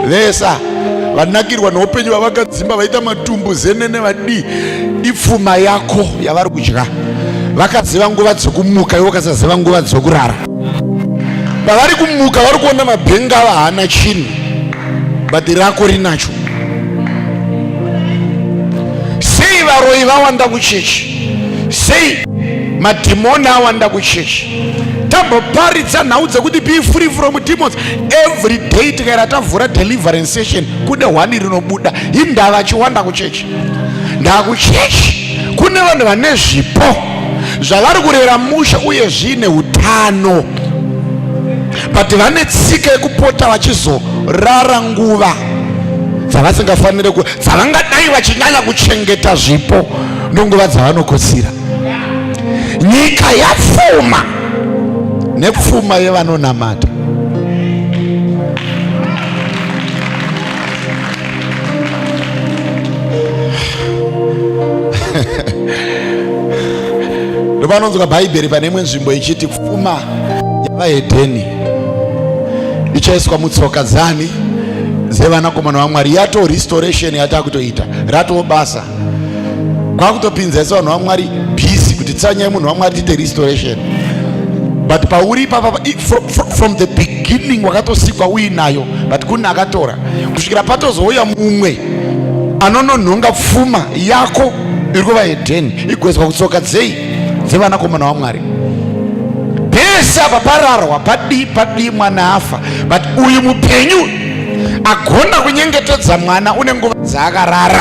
Vesa vanakirwa neupenyu vavakadzimba vaita matumbu zenene vadii ipfuma yako yavari kudya. Vakaziva nguva dzokumuka ivo kasaziva nguva dzokurara. Pavari kumuka vari kuona mabhenga ava haana chinhu but rako rinacho. Sei varoi vawanda kuchechi, sei madhimoni awanda kuchechi. Tamboparidza nhau dzekuti be free from demons every day. Tikaira tavhura deliverance session kune hwani rinobuda. Indava chiwanda kuchechi. Ndakuchechi kune vanhu vane zvipo zvavari kurera musha uye zvine utano, but vane tsika yekupota vachizorara nguva dzavasingafanire dzavangadai vachinyanya kuchengeta zvipo ndonguva dzavanokotsira. Nyika yapfuma nepfuma yevanonamata. Ndopanonzwa bhaibheri pane imwe nzvimbo ichiti pfuma yavaHedheni ichaiswa mutsoka dzani dzevanakomana vaMwari. Yato restoration yatakutoita, rato basa kwakutopinza ese vanhu vaMwari busy kuti tsanyai munhu waMwari tiite restoration. But pauri papa from the beginning wakatosikwa uinayo, but kuna akatora kusvikira patozouya mumwe anononhonga pfuma yako iri kuvaHedheni igwezwa kutsoka dzevanakomana vaMwari. Pese apa pararwa padii mwana afa, but uyu mupenyu agona kunyengetedza mwana une nguva dzaakarara.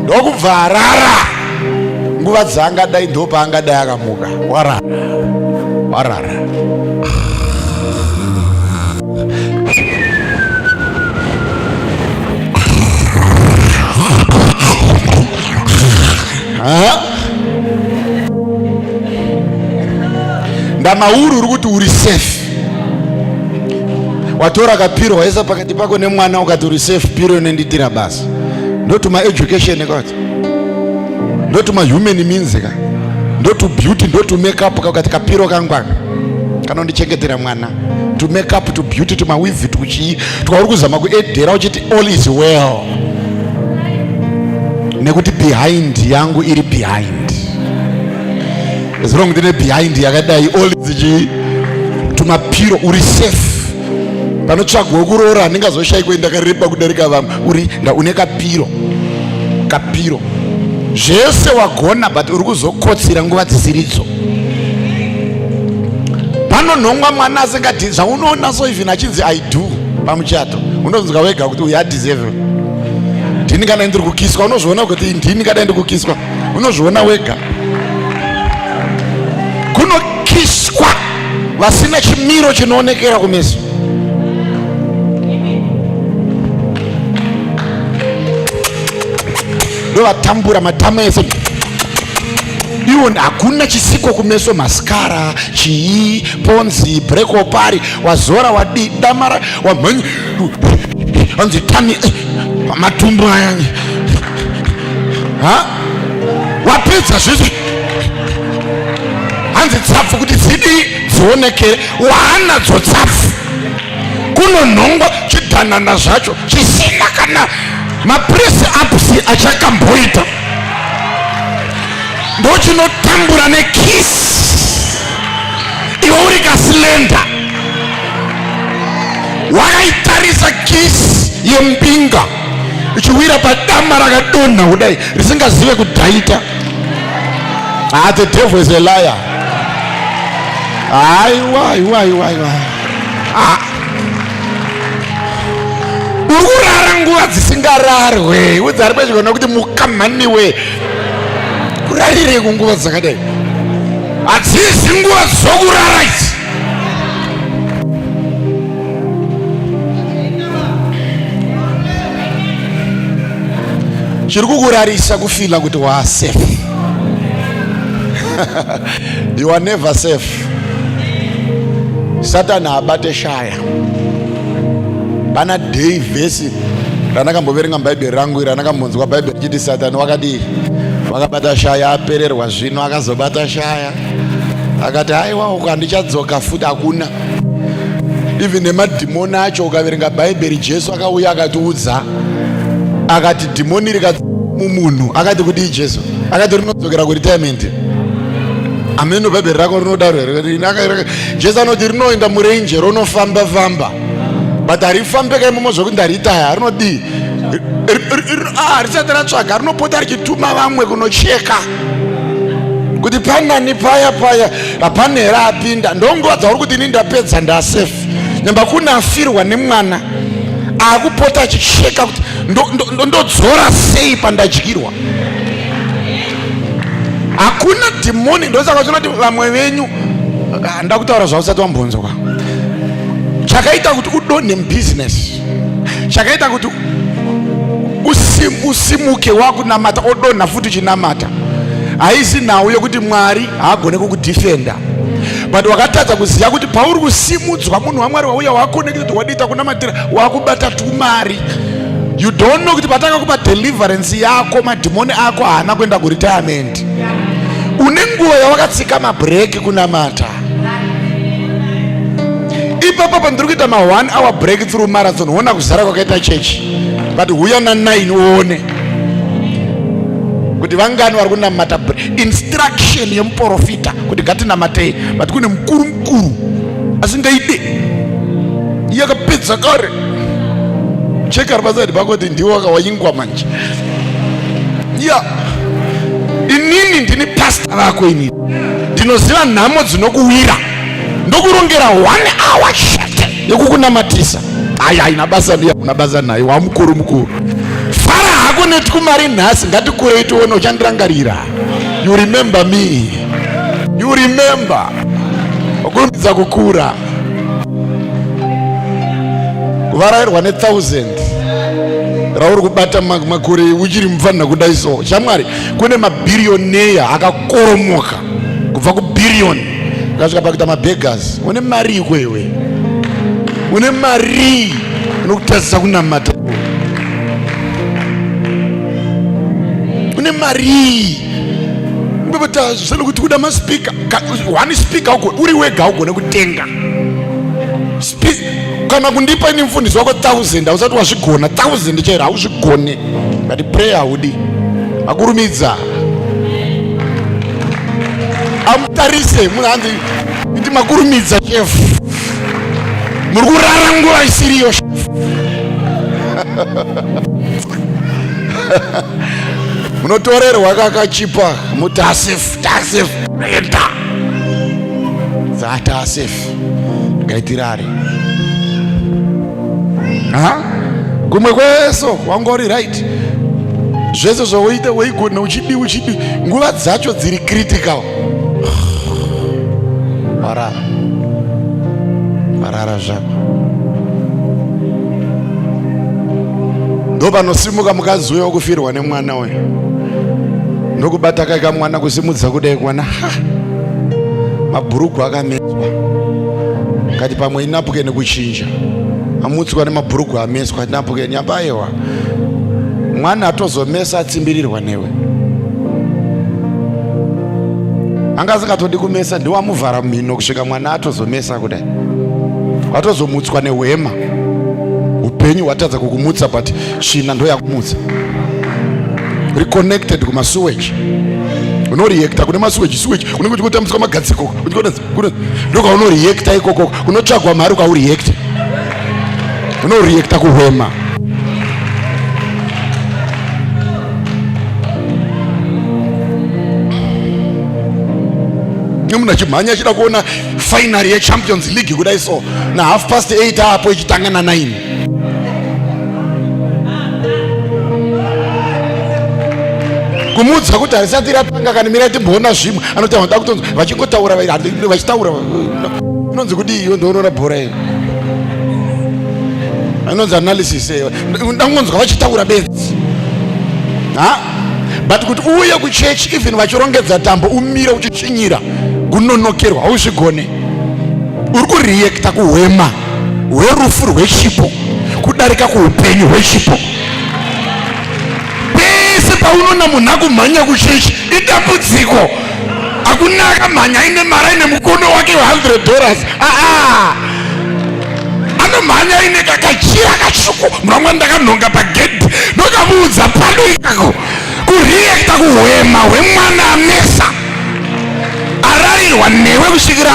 Ndokubva arara nguva dzaangadai ndopaangadai akamuka. Warara ndamauri uri kuti uri safe. Watora kapiro waisa pakati pako nemwana ukati uri safe, piro inenditira basa. Ndotuma education ekati, ndotuma human means ka, ndotu beauty, ndotu makeup kakati kapiro kangwanga kanondichengetera mwana. To make up, to beauty, to mawivi, to kuchii tukauri kuzama kuedhera uchiti all is well, nekuti behind yangu iri behind. As long as behind yakadai all is chi tumapiro uri safe. Panotsvagwa kurora ndingazoshaikwa ndakareba kudarika vamwe uri une kapiro zvese wagona, but uri kuzokotsira nguva dzisiridzo. Panonhongwa mwana asingati zvaunoona so even achinzi I do pamuchato unonzwa wega kuti uya deserve. Ndini kana ndiri kukiswa unozviona kuti ndini kana ndiri kukiswa unozviona wega. Kunokiswa vasina chimiro chinoonekera kumeso. Ndovatambura matama ese iwo hakuna chisiko kumeso, maskara chii ponzi breko pari wazora wadi damara wamhanyi anzi tami matumbu aya wapedza zvese hanzi tsapfu kuti dzidi dzionekere waanadzo tsapfu. Kunonhongwa chidhanana zvacho chisina kana mapress ups achakamboita. Ndochinotambura nekisi iwe uri kasilenda wakaitarisa kisi yembinga ichiwira padama rakadonha kudai risingazive kudhaita. The devil is a liar. Aiwa. Ururara nguva dzisingararwe. Udzari pachigona kuti mukamhaniwe. Kurarire kunguva dzakadai. Hadzisi nguva dzokurara idzi. Chiri kukurarisa kufila kuti wa safe. You are never safe. Satan abate shaya. Pana day vesi ranakamboverenga mubhaibheri rangu iri ranakambonzwa bhaibheri chiti Satani wakadii wakabata shaya apererwa zvino akazobata shaya akati haiwa uko handichadzoka futi hakuna. Even nemadhimoni acho ukaverenga bhaibheri Jesu akauya akatiudza akati dhimoni rikamumunhu akati kuti Jesu akati rinodzokera kuretirement. Ameno bhaibheri rako rinodaura Jesu anoti rinoenda murenje ronofamba famba but harifambe kaimomo zvokuti ndaritaya rinodii risati ratsvaga rinopota richituma vamwe kunocheka kuti panani paya hapana here apinda. Ndonguva dzauri kuti ini ndapedza ndasafe. Nyamba kunafirwa nemwana akupota achicheka kuti ndodzora sei pandadyirwa. Hakuna dhimoni. Ndosaka chona kuti vamwe venyu ndakutaura zvausati wambonzwa. Chakaita kuti udonhe mubusiness, chakaita kuti usimuke wakunamata odonha futi uchinamata, haisi nhau yokuti Mwari haagone kukudefenda, but wakatadza kuziva kuti pauri kusimudzwa munhu waMwari wauya wakonekita wadita kunamatira wakubata tumari. You don't know kuti patakakupa deliverance yako madhimoni ako haana kuenda kuretirement. Une nguva yawakatsika mabreak kunamata. Ipapa pandiri kuita ma 1 hour breakthrough marathon huona kuzara kwakaita chechi, but huya na 9 uone kuti vangani vari kunamata. Instruction yemuprofita kuti ngatinamatei, but kune mukuru asingaide iye akapedza kare. Cheka ribazadi pako kuti ndiwe wakawanyingwa manje. Inini ndini pastor vako. Inini ndinoziva nhamo dzinokuwira ndokurongera 1 hour chete yekukunamatisa. Haina basa ndiya unabasa naye wamukuru. Fara hako netikumari nhasi ngatikurei tione uchandirangarira. You remember me. You remember. Wakurumidza kukura. Kuvarairwa ne1000 rauri kubata makore uchiri mufanira kudai so. Shamwari kune mabillionaire akakoromoka kubva kubillionaire kasvika pakuita mabeggars. Une mari ikwewe, une mari inokutadzisa kunamata, une mari mbebota zvino kuti kuda maspika 1 speaker uri wega ugone kutenga kana kundipa ini mfundisi wako 1000 ausati wazvigona 1000 chero hauzvigone, but prayer haudi. Akurumidza amutarise munhu anzi iti makurumidza chef, muri kurara nguva isiriyo chef. Munotorerwa kakachipa muti asef enda zata asef ngaitirare kumwe kweso wangori right. Zvese zvoita weigona uchidi nguva dzacho dziri critical. Parara zvako ndo panosimuka mukazi uyo kufirwa nemwana we ndokubata kaika mwana kusimudza kudai kwana mabhurugu akameswa kati pamwe inapukeni kuchinja amutswa nemabhurugu ameswa inapukeni abayewa mwana atozomesa atsimbirirwa newe angasikatodi kumesa ndiwamuvhara mhino kusvika mwana atozomesa kudai watozomutswa nehwema. Upenyu hwatadza kukumutsa but shina ndo yakumutsa. Reconnected kumasewage. Unoreacta kune masewage unenge uchikotambudzwa magadziko ndoka unoreacta ikoko unotsvagwa mari ukaureacta unoreacta kuhwema. Munhu achimhanya achida kuona final ye Champions League kudai so na 8:30 apo ichitanga na 9 kumudza kuti harisati ratanga kana mira timbona zvimwe anoti vanoda kutonzwa vachingotaura vachitaura inonzi kudi iyo ndoonoona bhora iyo inonzi analysis ndangonzwa vachitaura bedzi but kuti uye kuchechi even vachirongedza tambo umire uchichinyira kunonokerwa hauzvigone. Uri kureacta kuhwema hwerufu rwechipo kudarika kuupenyu hwechipo. Pese paunoona munhu akumhanya kuchechi idambudziko. Hakuna akamhanya ine mari ine mukono wake $100. Anomhanya ine kakachira katsvuku. Mramwa ndakanhonga pagedhi ndokamuudza pano ikako. Kureacta kuhwema hwemwana amesa ararirwa newe kusvikira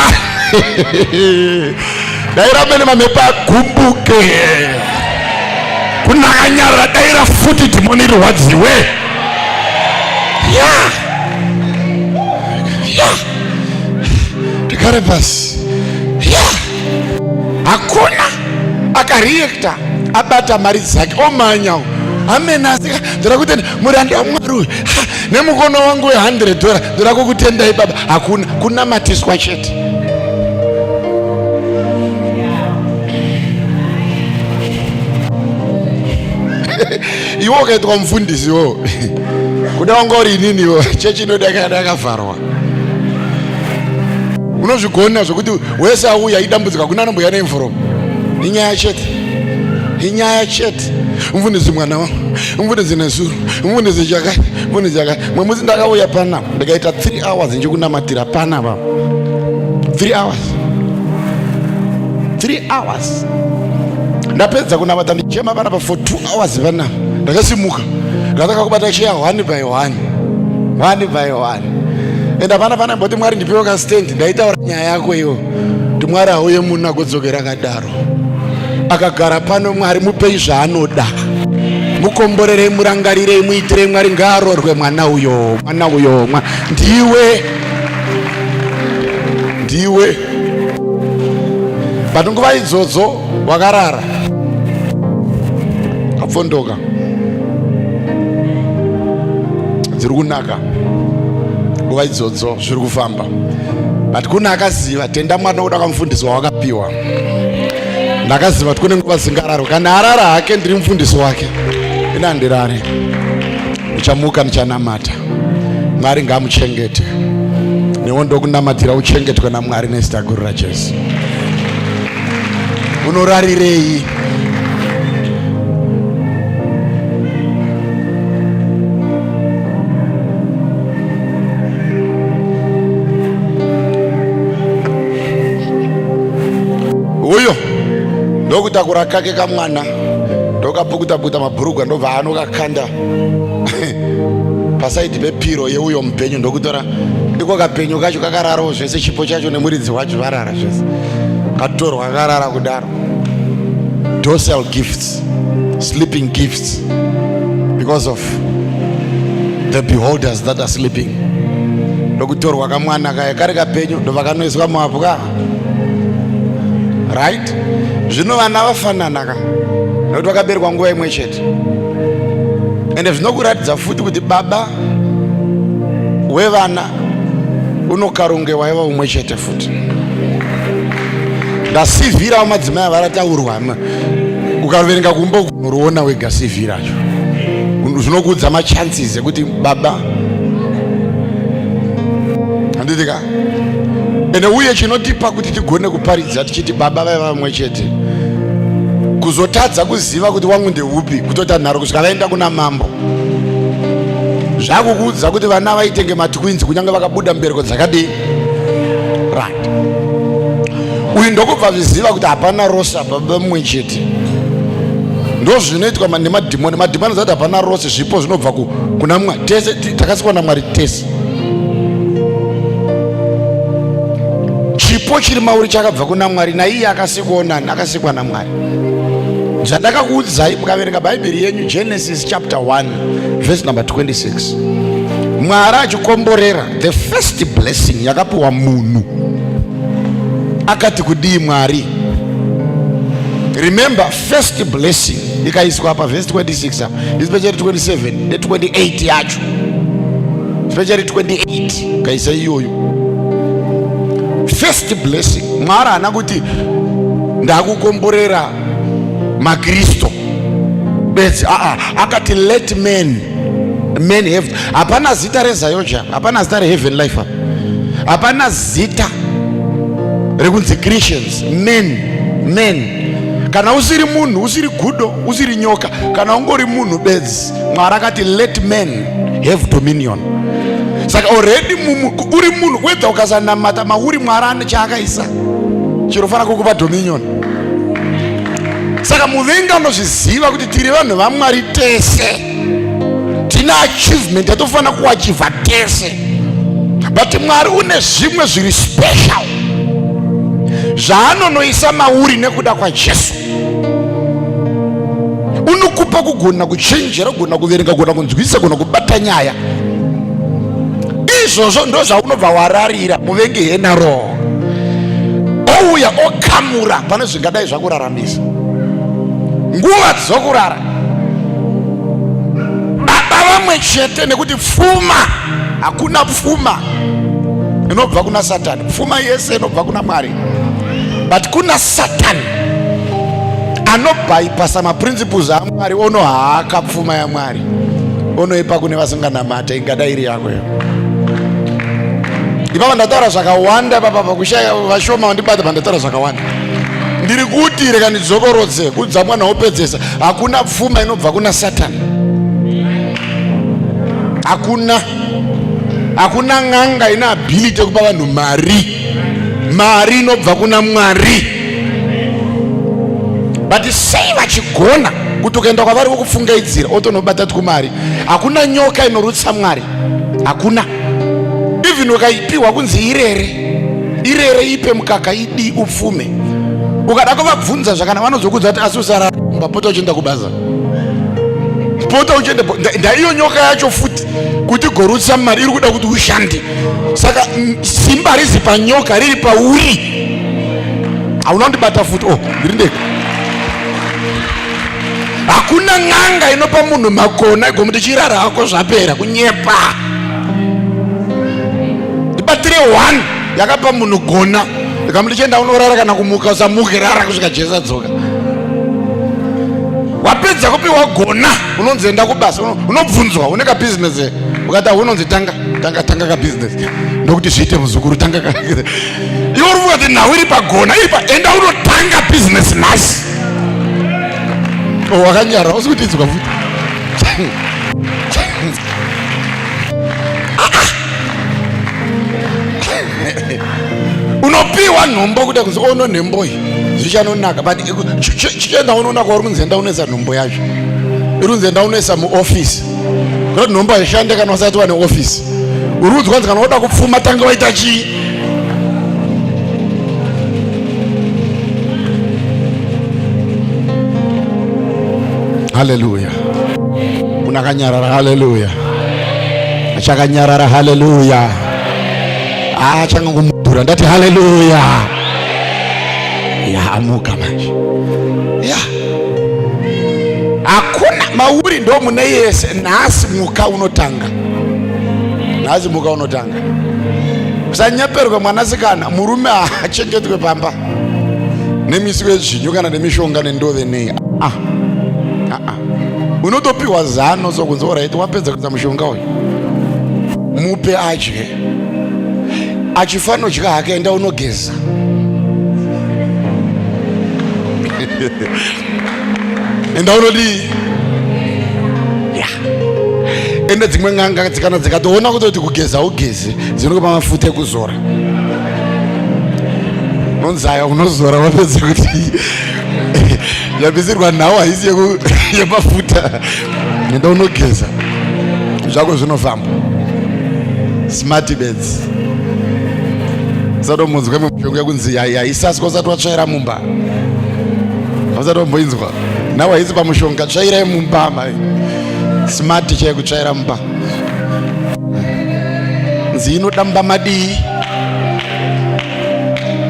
daira mamepa agumbuke kunakanyarara daira futi dhimoni rirwadziwe. Tikare pasi hakuna akareacta abata mari dzake omhanya amenasi ndoda kutenda muranda waMwari uyu nemukono wangu $100 ndoda kukutendai baba. Hakuna kunamatiswa chete. Iwo ukaitwa mufundisi wo kuda wanga uri inini wo chechi inodakavharwa. Unozvigona zvokuti wese auya idambudzika kuna anomboya neimvuro. Inyaya chete, inyaya chete. Mufundisi mwana wangu, mufundisi nezuro, mufundisi chakati, mufundisi chakati. Mwemusi ndakauya pana ndikaita 3 hours nchikunamatira pana baba. 3 hours. 3 hours. Ndapedza kunamata ndichema pana for 2 hours pana. Ndakasimuka. Ndataka kubata cheya 1 by 1. 1 by 1. Enda pana mboti Mwari ndipewo ka stand ndaitaura nyaya yako iyo. Kuti Mwari auye munhu agodzokera akadaro. Akagara pano Mwari mupei zvaanoda. Mukomborerei, murangarirei, muitirei Mwari ngaarorwe mwana uyo. Ndiwe. But nguva idzodzo wakarara. Kapfondoka. Dziri kunaka. Nguva idzodzo zviri kufamba. But kuna akaziva tenda mwana uda kamufundisi wawakapiwa. Ndakaziva kuti kune nguva zingararo kana arara hake ndiri mufundisi wake ina ndirare ndichamuka ndichanamata Mwari ngamuchengete newo ndokunamatira uchengetwe naMwari nezita guru raJesu. Unorarirei? Uyo ndokutakura kake kamwana ndokapukuta mabhurugwa ndobva anokakanda pasaidi pepiro yeuyo mupenyu ndokutora iko kapenyu kacho kakararawo zvese chipo chacho nemuridzi wacho varara zvese katorwa kakarara kudaro. Docile gifts, sleeping gifts because of the beholders that are sleeping. Ndokutorwa kamwana kaya kari kapenyu ndobva kanoiswa mumapwa. Right? Zvino vana vafanana ka nokuti vakaberwa nguva imwe chete. Ende zvinokuratidza futi kuti baba wevana unokarongewa iva umwe chete futi. Ndasivhirawo madzimai avarataurwa. Ukaverenga kumba unoruona wega sivhiracho. Zvinokuudza machances ekuti baba handiti ka. Ende uye chinotipa kuti tigone kuparidza tichiti baba vaiva vamwe chete. Kuzotadza kuziva kuti wangu ndeupi kutota nharo kusvika vaenda kuna mambo. Zvakukuudza kuti vana vaitenge matwins kunyange vakabuda mbereko dzakadii. Right. Uyu ndokubva zviziva kuti hapana rosa baba mumwe chete. Ndo zvinoitwa nemadhimoni. Madhimoni zati hapana rose zvipo zvinobva kuna Mwari. Tese takasikwa naMwari tese. Chipo chiri mauri chakabva kuna Mwari naiye akasikwa nani? Akasikwa naMwari. Zvandakakuudzai mukaverenga Bhaibheri yenyu Genesis chapter 1 verse number 26. Mwari achikomborera the first blessing yakapiwa munhu. Akati kudii Mwari? Remember first blessing ikaiswa apa verse 26 especially 27 ne 28 yacho. especially 28 kaisa iyoyo. First blessing, Mwari haana kuti ndakukomborera maKristo bedzi, akati let men have. Hapana zita reZayoja, hapana zita reHeaven Life, hapana zita rekunzi Christians. Men. Kana usiri munhu, usiri gudo, usiri nyoka, kana ungori munhu bedzi, Mwari akati let men have dominion. Saka already uri munhu, whether ukasanamata mauri Mwari ane chaakaisa chirofana kukupa dominion. Saka muvengi anozviziva kuti tiri vanhu vaMwari tese, tina achievement yatofana kuachiva tese, but Mwari une zvimwe zviri special zvaanonoisa mauri nekuda kwaJesu. Unokupa kugona kuchenjera, kugona kuverenga, kugona kunzwisisa, kugona kubata nyaya. Izvozvo ndo zvaunobva wararira muvengi henaro, ouya okamura pane zvingadai zvakuraramisa. Nguva dzokurara baba vamwe chete, nekuti pfuma, hakuna pfuma inobva kuna Satani. Pfuma yese inobva kuna Mwari, but kuna Satani anobypassa maprinciples aMwari, onohaka pfuma yaMwari, onoipa kune vasinganamata, ingadai iri yako. Ipapa ndataura zvakawanda papa, kushaya vashoma vandibata pandataura zvakawanda. Ndiri kuti reka ndidzokorodze kudza mwana wopedzesa, hakuna pfuma inobva kuna Satani. Hakuna ng'anga ina ability yekupa vanhu mari inobva kuna Mwari. But sei vachigona kuti ukaenda kwavari vokufungaidzira otonobata kumari. Hakuna nyoka inorutsa Mwari, hakuna. Even ukaipiwa kunzi irere ipe mukaka idi upfume, ukada kuvabvunza zvakanaka vanozokudza kuti asi usaramba, pota uchienda kubasa, pota uchienda. Ndaiyo nyoka yacho futi kuti gorutsa mari iri kuda kuti ushande. Saka simba rizi panyoka, riri pauri. Hauna kundibata futi, ndiri ndega. Hakuna ng'anga inopa munhu makona igomuti chirara hako zvapera kunyepa. Ndibatire 1 yakapa munhu gona, ikamuti chenda unorara kana kumuka, usamuke, rara kusvika Jesu adzoka. Wapedza kupiwa gona, unonzi enda kubasa, unobvunzwa une ka business, ukati unonzi tanga ka business, ndokuti zviite muzukuru, tanga ka. Iwe uri kuti nawe iri pagona, enda unotanga business nhasi. Wakanyara usikutinzwa futi. Unopiwa nhombo kuti kunzi ono nhombo iyi zvichanonaka, but chichenda unoona kwauri kunzi enda unoisa nhombo yacho, iri kunzi enda unoisa muofisi, kuti nhombo haishande kana usati wane ofisi. Uri kunzi kwanzi kana unoda kupfuma tanga waita chii? Haleluya. Unakanyarara, haleluya. Achakanyarara, haleluya. Achangomudhura, ndati haleluya. Ya amuka manje. Ya. Hakuna mauri ndo mune yese, nhasi muka unotanga. Nhasi muka unotanga. Kusanyeperwa mwanasikana, murume achengetwe pamba nemisi wezvinyu kana nemishonga nendove nei. Unotopiwa zano sokunzi alright, wapedza kuita mushonga uyu mupe adye, achifano dya hake, enda unogeza. Enda unodi ende dzimwe ng'anga dzikana dzikatoona kuti kugeza ugeze, dzinokupa mafuta ekuzora. Nonzaya unozora wapedza kuti yabvisirwa nhau haisi yemafuta, enda unogeza zvako zvinofamba. Smart beds. Sadomunzwa mushonga yekunzi haisaswa usati watsvaira mumba. Usati wamboinzwa. Nhau haisi pamushonga, tsvairai mumba mai. Smart chayekutsvaira mumba. Nzi inodamba madii.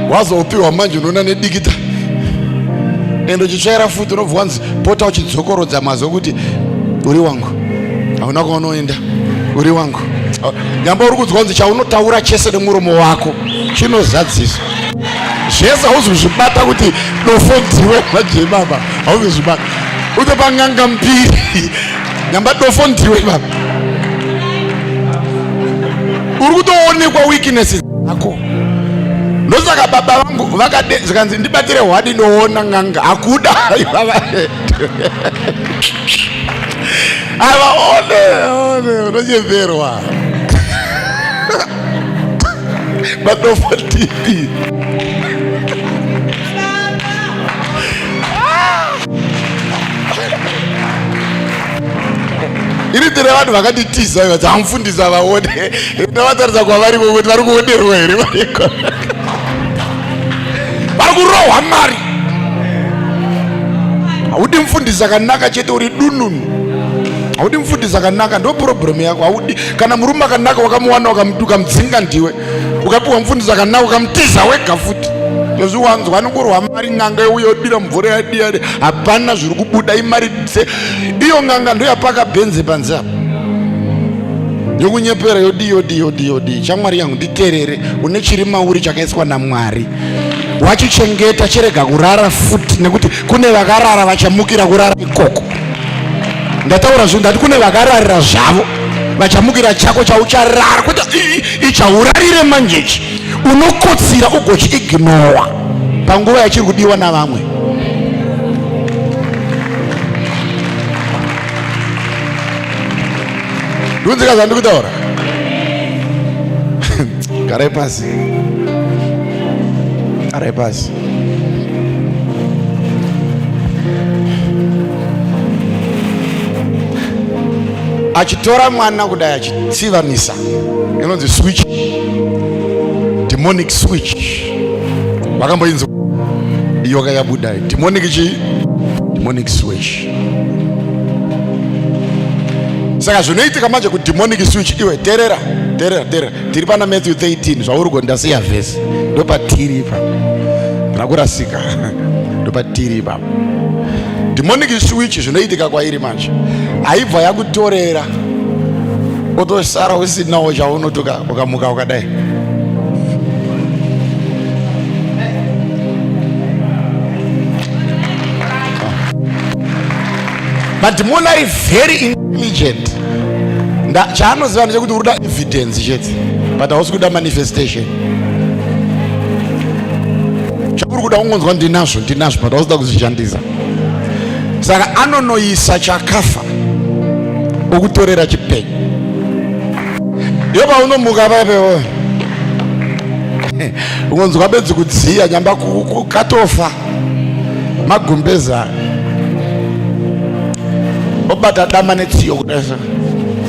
Wazopiwa manje unoona nedikita. Endo chitsvaira futi unobva nzi pota uchidzokorodza mazvo kuti uri wangu, hauna kwaunoenda, uri wangu, nyamba uri kunzwa kunzi chaunotaura chese nemuromo wako chinozadzisa zvese hauzozvibata kuti dofo ndiwe manje baba, hauzozvibata utopa n'anga mbiri nyamba dofo ndiwe baba, uri kutoonekwa weaknesses dzako. Ndosaka baba vangu zvikanzi ndibatire hwadi ndoona n'anga hakuda avaone unocheverwa madofo tipi iri tine vanhu vakanditiza iva dzamufundisa vaone ndavataridza kwavariko kuti vari kuonerwa here variko vari kurohwa mari. Haudi mfundisa kanaka chete uri dununu, haudi mfundisa kanaka ndo problem yako. Haudi kana murume kanaka wakamuwana ukamudzinga ndiwe ukapiwa mfundisa kanaka ukamutiza wega futi yozviwanzwa anokurwa mari n'anga yodira mvura yadiyade hapana zviri kubuda imari iyo n'anga ndo yapaka bhenze panze apa yokunyepera yodi chamwari yangu nditerere une chiri mauri chakaiswa naMwari wachichengeta chirega kurara futi nekuti kune vakarara vachamukira kurara ikoko. Ndataura zvinhu ndati kune vakararira zvavo vachamukira chako chaucharara kuti ichaurarire manjechi unokotsira ugochiignowa panguva yachiri kudiwa navamwe. Ndunzikaza ndikutaura garai pasi, garai pasi. Achitora mwana kudai achitsivanisa inonzi switch, demonic switch. Wakamboinzwa iyo yakabudai demonic switch. Saka zvinoitika manje kuti demonic switch iwe terera tiri pana Matthew 13 zvauri kundasiya vhesi ndopatiri ipa nakurasika ndopatiri ipa. Demonic switch zvinoitika kwairi manje haibva yakutorera otosara usinawo chaunotoka ukamuka ukadai. But demon are very intelligent. Chaanoziva ndechekuti urikuda evidence chete but hausi kuda manifestation. Chauri kuda ungonzwa ndinazvo but hausi kuda kuzvishandisa. Saka anonoisa chakafa okutorera chipenyu. Yoba unomuka papewo ungonzwa bedzi kudziya nyamba kukatofa magumbeza obata dama netsiyo kudasa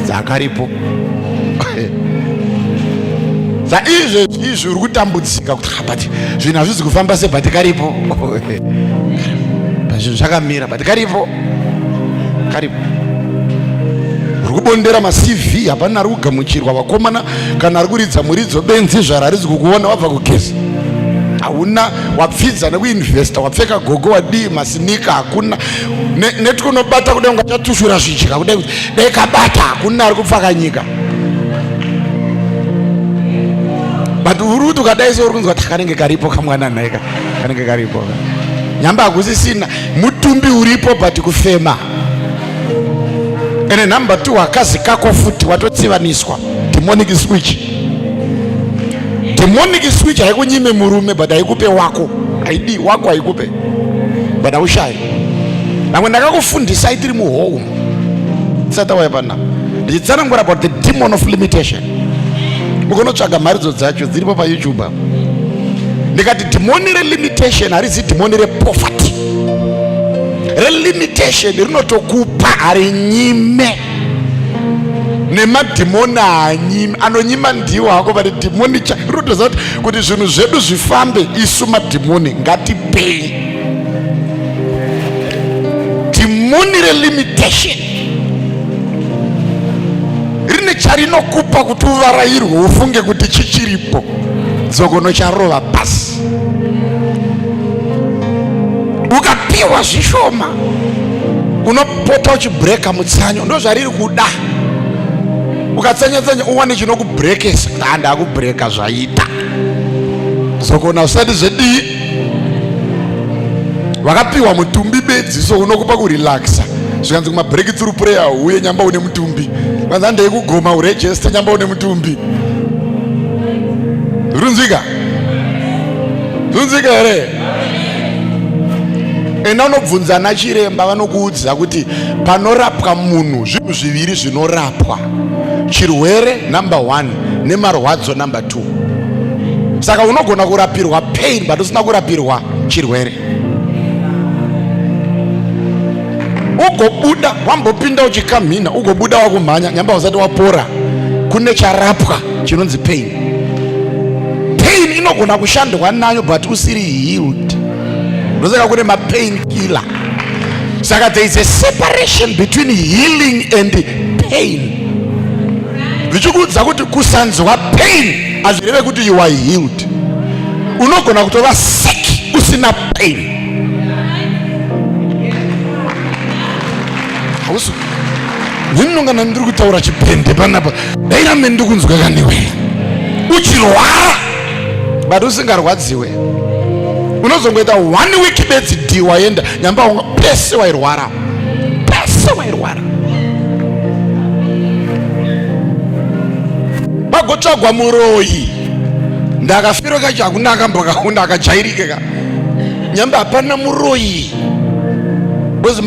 dzakaripo. Sa izvi uri kutambudzika kuti but zvinhu hazvizi kufamba se but karipo zvinhu zvakamira but karipo uri kubondera maCV hapana ari kugamuchirwa vakomana kana ari kuridza muridzo benzi zvaro harizi kukuona wabva kugeza hauna wapfidza nekuinvesta wapfeka gogo wadii masinika hakuna netikunobata kudai ungachatushura zvidya kudai kuti dai kabata hakuna ari kupfaka nyika. But uri kuti ukadai so uri kunzwa kuti kanenge karipo kamwana nhaika kanenge karipo nyamba hakusisina mutumbi uripo but kufema. Ene number 2 akazi kako futi watotsivaniswa demonic switch. Demonic switch haikunyime murume but haikupe wako ID wako haikupe but haushai. Namwe ndakakufundisa itiri muhou tsata waipana ndichitsanangura about the demon of limitation. Mukonotsvaga mharidzo dzacho dziripo paYouTube. Ndikati demoni relimitation harizi demoni repoverty. Relimitation rinotokupa harinyime nemadhimoni haanyime anonyima ndiwo hako but dhimoni rinotoziva kuti zvinhu zvedu zvifambe isu madhimoni ngatipei. Demoni relimitation rine charinokupa kuti uvarairwe ufunge kuti chichiripo dzogono charova pasi. Ukapiwa zvishoma unopota uchibreka mutsanyo ndo zvariri kuda ukatsanya-tsanya uwane chinokubrekesa kuti handakubreka zvaita zokona usati zvedii vakapiwa mutumbi bedzi, so unokupa kurelaxa zvikanzi kumabreak through prayer uye nyamba une mutumbi, kwanza handei kugoma urejesta nyamba une mutumbi. Runzika here ena unobvunza nachiremba vanokuudza kuti panorapwa munhu zvinhu zviviri zvinorapwa: chirwere number 1 nemarwadzo number 2. Saka unogona kurapirwa pain but usina kurapirwa chirwere. Ugobuda wambopinda uchikamhina, ugobuda wakumhanya nyamba usati wapora, kune charapwa chinonzi pain. Pain inogona kushandwa nayo but usiri healed. Ndosaka kune mapain killer. Saka there is a separation between healing and pain. Vichikudza kuti kusanzwa pain azvireve kuti you are healed. Unogona kutova sick usina pain. Hausu ndinongana ndiri kutaura chipende panapa, daina mene ndiri kunzwa kaniwe uchirwara but usingarwadziwe. Unozongoita 1 week bedzi d waenda nyamba pese wairwara, pese wairwara. Magotsvagwa muroyi, ndakafiro kacho hakuna akambokakunda akajairikeka nyamba hapana muroyi. Because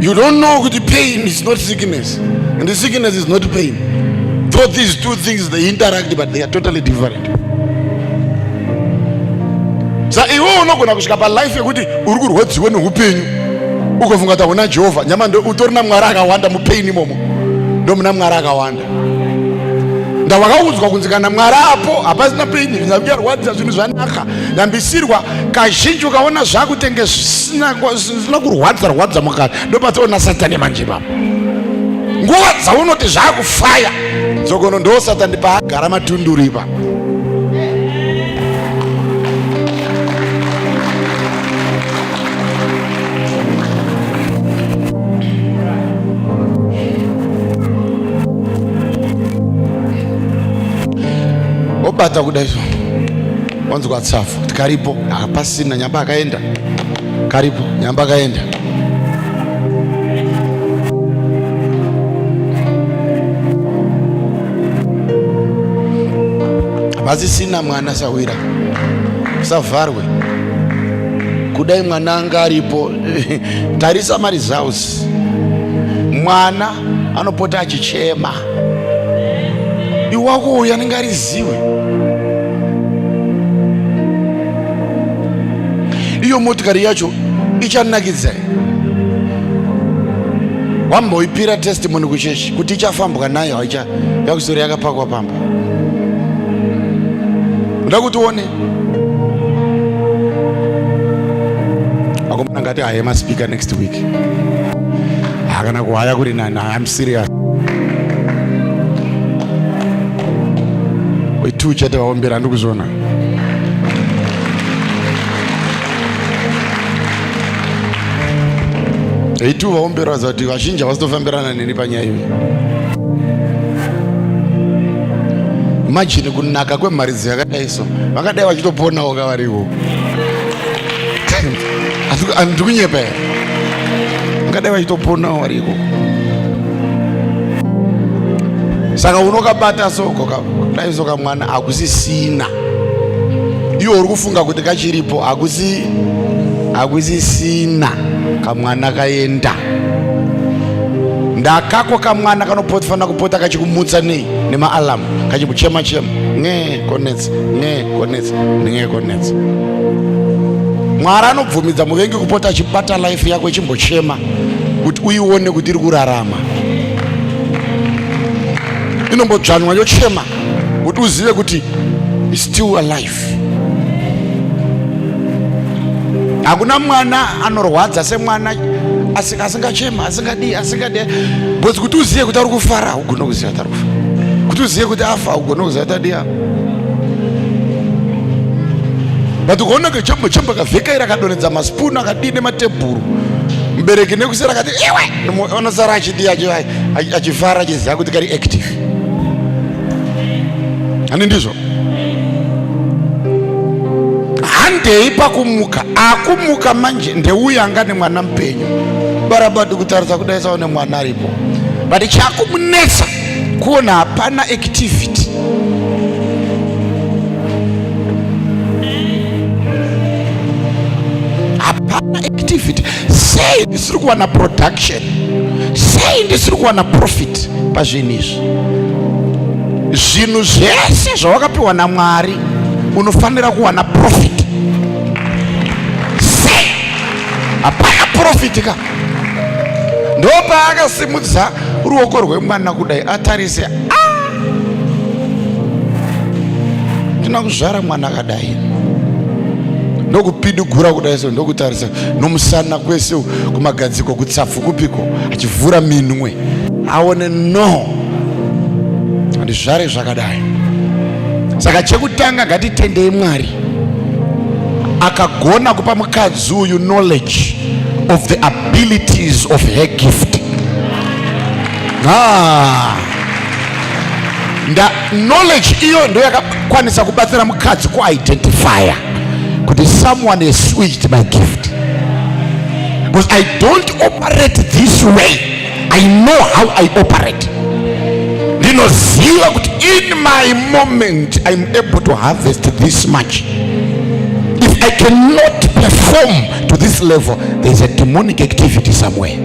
you don't know that pain is not sickness and the sickness is not pain. Though these two things they interact but they are totally different. Sa iwe unogona kusvika palife yekuti uri kurwadziwa neupenyu ukofunga kuti una Jehovah, nyama ndo utori na Mwari akawanda mupain imomo, ndo muna Mwari akawanda. Ndawakaudzwa kunzi kana Mwari apo hapasina pain, zvingarwadza zvinhu zvanaka, nyambisirwa kazhinji ukaona zvakutenge zvisina kurwadza mukati, ndo patsaona Satani manje papo. Nguva dzaunoti zvakufaya zogono ndo Satani paagara matunduru ipa. Obata kudai wanzi kwatsafu kuti karipo hapasina, nyamba akaenda karipo, nyamba akaenda. Hapasisina mwana sawira savharwe kudai mwana anga aripo. Tarisa maresults, mwana anopota achichema, iwako uyu anenge ariziwe. Iyo motikari yacho ichanakidza. Wamboipira testimony kuchechi kuti ichafambwa nayo haicha yakusori yakapakwa pamba. Nda kuti uone akomana ngati I must speak next week. Hakana kuhaya kuti I'm serious. Wetu chete waombera ndikuzona. Eitu vaombera zati vazhinji vasitofambirana neni panyaya iyi. Imagine kunaka kwemari dzakadai so, vakadai vachitoponawo kavariwo. Andikunyepa here, vakadai vachitoponawo variko. Saka unokabata soko kudai soka mwana hakusisina. Iwo uri kufunga kuti kachiripo hakusisina. Kamwana kaenda. Ndakako kamwana kanofana kupota kachikumutsa nema-alarm kachikuchema konetsa konetsa. Mwari anobvumidza muvengi kupota achibata life yako ichimbochema kuti uione kuti iri kurarama. Inombodzvanwa yochema kuti uzive kuti is still alive. Hakuna mwana anorwadza semwana asingachema, asingadi. Bozi kuti uzive kuti ari kufara, ugona kuziva kuti ari kufara. Kuti uzive kuti afa, ugona kuziva kuti adia. But ukaona kachemba kavhekaira akadonedza masipunu akadii nematebhuru, Mubereki nekusera kati iwe unosara achivhara achiziva kuti kari active. Hani ndizvo? Handei pakumuka, akumuka manje ndeuya anga nemwana mupenyu. Barabadi kutarisa kudaisa une mwana aripo. But chakumunetsa kuona hapana activity. Hapana activity. Sei ndisiri kuwana production. Sei ndisiri kuwana profit pazvinhu izvi. Zvinhu zvese zvawakapiwa naMwari unofanira kuwana profit. Sei hapana profit ka. Ndopa akasimudza ruoko rwemwana kudai atarise, ndina kuzvara mwana akadai. Ndokupidugura kudai so, ndokutarisa nomusana kwese kumagadziko kutsafu kupiko achivhura minwe aone no andizvare zvakadai. Saka chekutanga ngatitendei Mwari akagona kupa mukadzi uyu knowledge of the abilities of her gift. Knowledge iyo ndo yakakwanisa kubatsira mukadzi kuidentifya kuti someone has switched my gift, because I don't operate this way. I know how I operate. Ndinoziva kuti in my moment I'm able to harvest this much. If I cannot perform to this level, there is a demonic activity somewhere.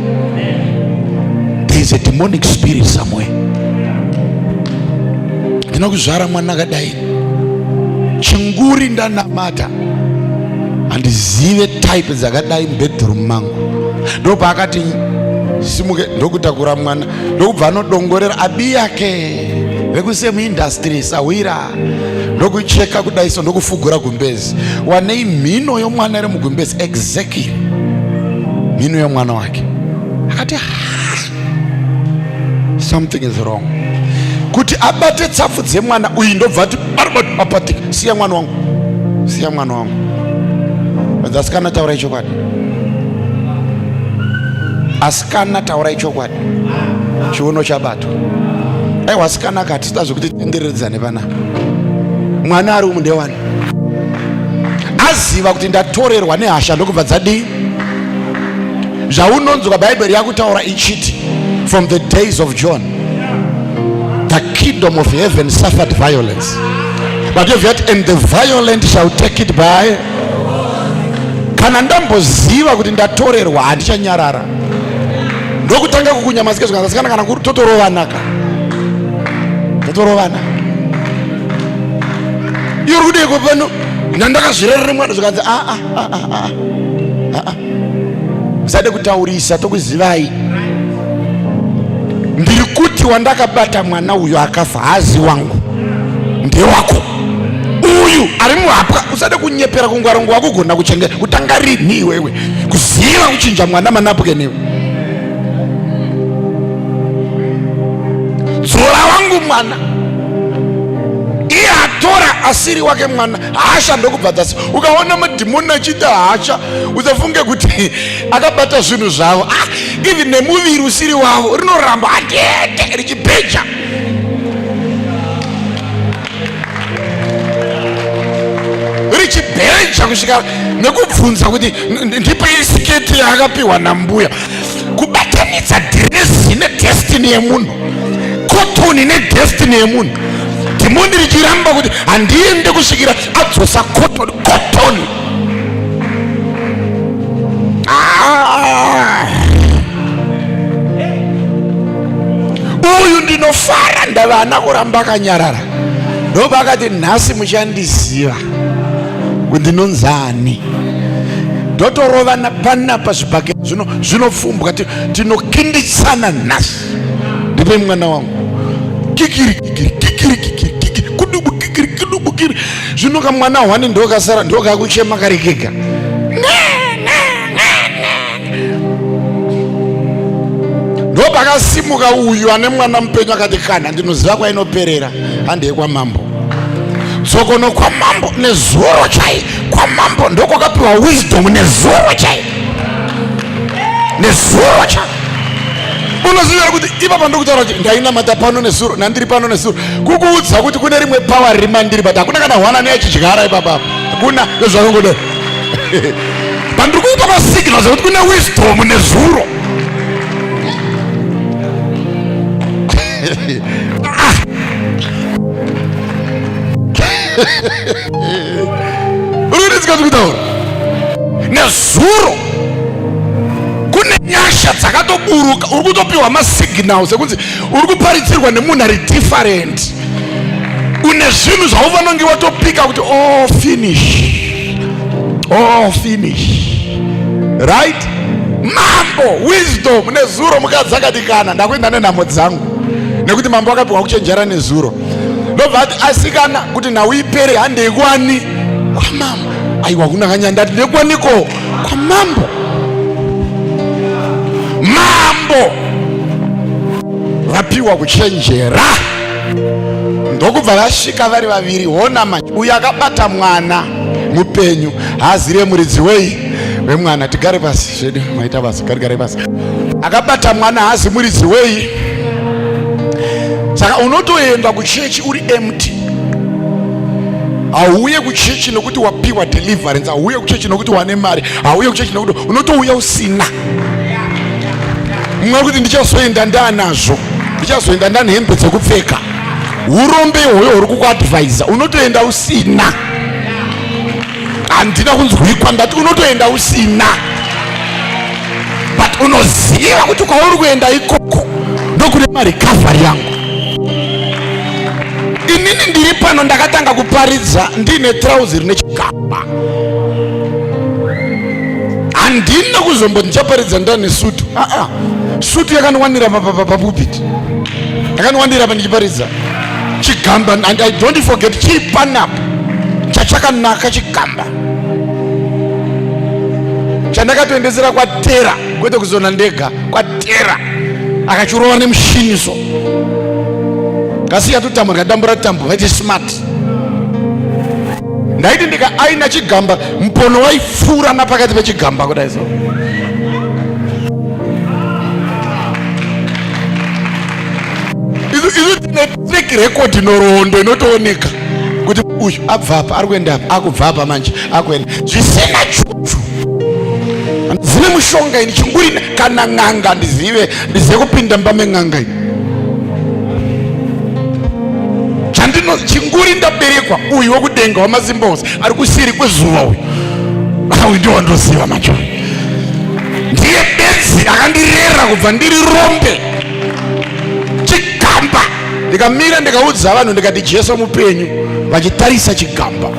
There is a demonic spirit somewhere. Ndinokuzvara mwana akadai, chinguri ndanamata handizive type dzakadai mubedroom mangu. Ndopa akati simuke ndokutakura mwana, ndokubva anodongorera abi yake vekusemu industry sawira, ndokucheka kudaiso, ndokufugura gumbezi. Wanei mhino yomwana iri mugumbezi, exactly mhino yomwana wake. Akati something is wrong. Kuti abate tsafu dzemwana uyu ndobva ati apatika, siya mwana wangu, siya mwana wangu. Asikana taura ichokwadi, asikana taura ichokwadi, chiuno chabatwa. Aiwa asikana akati sita zvokuti tenderedzane pana mwana ari umundewani, aziva kuti ndatorerwa nehasha ndokubva dzadii. Zvaunonzwa Bible yakutaura ichiti from the days of John, the kingdom of heaven suffered violence, but yet and the violent shall take it by. Kana ndamboziva kuti ndatorerwa handichanyarara, ndokutanga kukunyamasika zvikasasikana kana kuri totorovanaka, totorovana. Iyo uri kudeko pano ndandakazvirerere mwana zvikanzi usade kutaurisa tokuzivai. Ndiri kuti wandakabata mwana uyu akafa hazi wangu, ndewako. Uyu ari muhapwa, usade kunyepera kungwarongo wako kugona kuchengeta. Kutanga rini wewe kuziva kuchinja mwana manapukeni. Dzora wangu mwana, iye atora asiri wake mwana, hasha ndokubva dzasi. Ukaona madhimoni achita hasha usafunge kuti akabata zvinhu zvavo. Even nemuviri usiri wavo rinoramba atete richipecha. Richipecha kusvika nekubvunza kuti ndipe isiketi yaakapiwa nambuya. Kubatanidza dresi nedestiny yemunhu, kotoni nedestiny yemunhu. Dhimoni richiramba kuti handiende kusvikira adzosa kotoni. Uyu ndinofara ndavana kuramba akanyarara. Ndoba akati nhasi muchandiziva kuti ndinonzani. Ndotorovana panapa zvibhaketi zvinofumbwa tinokinditsana nhasi. Ndipe mwana wangu kikiri kudubu kikiri. Zvino kamwana hwani ndokasara ndokakuchema kari kega. Ndopakasimuka uyu ane mwana mupenyu akati kana ndinoziva kwainoperera, handei kwamambo. Tsokono kwamambo nezoro chai, kwamambo ndoko kapiwa wisdom nezoro chai. nezuro cha. Unoziva kuti ipa pandokutaura kuti ndainamata pano nezuro nandiri pano nezuro kukuudza kuti kune rimwe power riri mandiri but hakuna kana hwanani yachidyara ipapa hakuna zvakangoda pandiri kuipa masignal zvekuti kune wisdom nezuro. Urikuditsika kutaura nezuro kune nyasha dzakatoburuka. Uri kutopiwa masignals ekuti uri kuparidzirwa nemunhu ari different. Une zvinhu zvaufanonge watopika kuti finish right. Mambo wisdom nezuro mukadzi akati kana ndakuenda nenhamo dzangu nekuti mambo akapiwa kuchenjera nezuro. Ndobva ati asikana kuti nhau ipere handekwani kwamambo. Aiwa kuna kanya ndati ndekwaniko kwamambo. Mambo vapiwa kuchenjera ndokubva vasvika vari vaviri. Hona manje uyu akabata mwana mupenyu haazire muridzi wemwana. Tigare pasi zvedu maita basa gare pasi. Akabata mwana haazi muridzi wei. Saka unotoenda kuchechi uri empty. Hauye kuchechi nokuti wapiwa deliverance. Hauye kuchechi nokuti wane mari. Hauye kuchechi nokuti unotouya usina. Mwa kuti ndichazoenda ndanazvo, ndichazoenda ndane hembe dzekupfeka. Urombe hoyo uri kukuadvisa unotoenda usina. Handina kunzwikwa ndati unotoenda usina. But unoziva kuti kwauri kuenda ikoko ndokune marecovery yangu. Inini ndiri pano ndakatanga kuparidza ndine trouser nechigamba. Handina kuzombo ndichaparidza ndane sutu. Sutu yakanowanira papupiti. Yakanowanira pandichiparidza chigamba. And I don't forget chipanapo chachakanaka chigamba chandakatoendesera kwatera kwete kuzona ndega kwatera akachirova nemushiniso kasiya tutambo ndikadambura tambo vaiti smart. Ndaiti ndikaaina chigamba mpono waipfuura napakati pechigamba kudai so. Isu tine track record inorondo inotooneka kuti uyu abva apa ari kuenda apa akubva apa manje akuenda zvisina chuchu. Ndizive mushonga ini chinguri kana n'anga ndizive kupinda mbame n'anga ini. Chandino chinguri ndaberekwa uyu wekudenga wamazimbozi ari kusiri kwezuva uyu. Uyu ndiwo ndoziva macho. Ndiye benzi akandirera kubva ndiri rombe. Chigamba ndikamira ndikaudza vanhu ndikati Jesu mupenyu vachitarisa chigamba.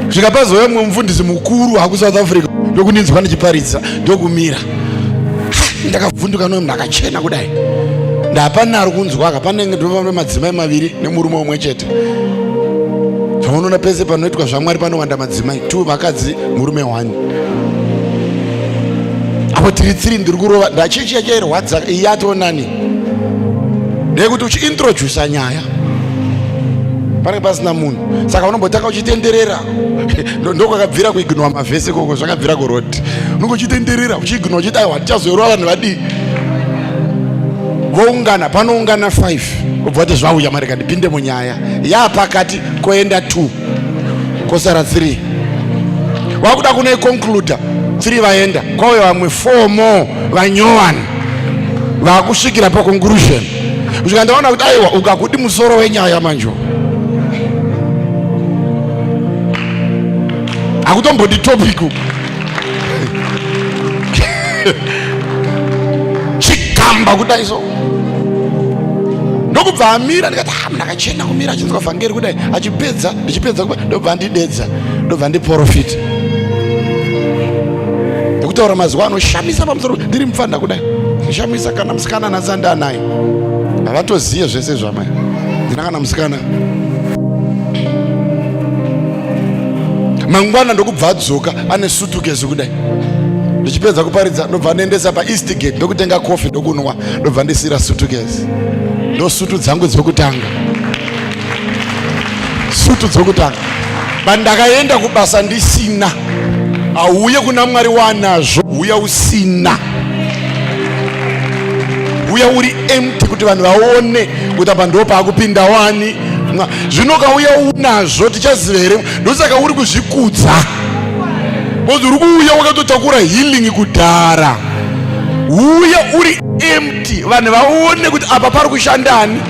Zvikapazoya mumwe mufundisi mukuru haku South Africa ndokuninzwa ndichiparidza ndokumira. Ndakavhunduka nomunhu akachena kudai. Ndapana ari kunzwaka panenge ndopamwe madzimai maviri nemurume umwe chete. Zvaunoona pese panoitwa zvaMwari panowanda madzimai 2 vakadzi murume 1. Apo tiri 3 ndiri kurova ndachechi yachairwadza yatonani. Ndekuti uchiintroduce nyaya panenge pasina munhu. Saka unombotanga uchitenderera. Ndokwakabvira kuignwa mavhesi koko zvakabvira kuroti. Unongo uchitenderera uchiignwa uchiti aiwa tichazoerwa vanhu vadii. Voungana panoungana 5 kubva kuti zvauya mareka ndipinde munyaya yapakati koenda 2 kosara 3 wakuda kunoiconcluda 3 vaenda kwauye vamwe 4 more vanyowani vakusvikira paconclusion. Kusvika ndaona kuti aiwa ukakudi musoro wenyaya manjo akutombodi topiku chigamba kudai so. Ndokubva amira ndikati ndakachena kumira achinzwa vhangeri kudai achipedza ndichipedza kuba ndobva ndidedza ndobva ndiprofita. Ndikutaura mazuva anoshamisa pamusoro ndiri mupfanda kudai ndishamisa kana musikana nasanda naye havatoziye zvese zvamai ndina kana musikana. Mangwana ndokubva adzoka ane sutukezi kudai ndichipedza kuparidza ndobva ndiendesa paEast Gate ndokutenga kofi ndokunwa ndobva ndisira sutukezi. Ndo sutu dzangu dzokutanga. Sutu dzokutanga. Bandakaenda kubasa ndisina. auye kuna Mwari wanazvo, uya usina, uya uri empty kuti vanhu vaone kuti apa ndo paakupinda wani. Zvino kauya unazvo tichaziva here? Ndosaka uri kuzvikudza, bozi uri kuuya wakatotakura healing kudhara. Uya uri empty, vanhu vaone kuti apa pari kushandani.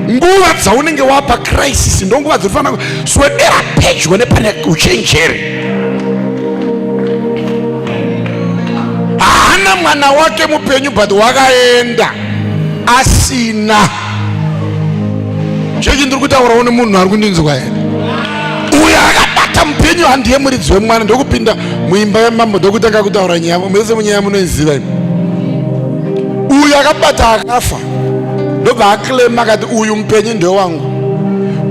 Nguva dzaunenge wapa crisis ndonguva dzinofanira kuswedera pedyo nepane uchenjeri. Haana mwana wake mupenyu but wakaenda asina. Chechi ndiri kutaurawo nemunhu ari kundinzwa here. Uyo akabata mupenyu handiye muridzi wemwana. Ndokupinda muimba yamambo ndokutanga kutaura nyaya mese munyaya munoiziva. Uyo akabata akafa ndobva aklema akati uyu mupenyu ndewangu.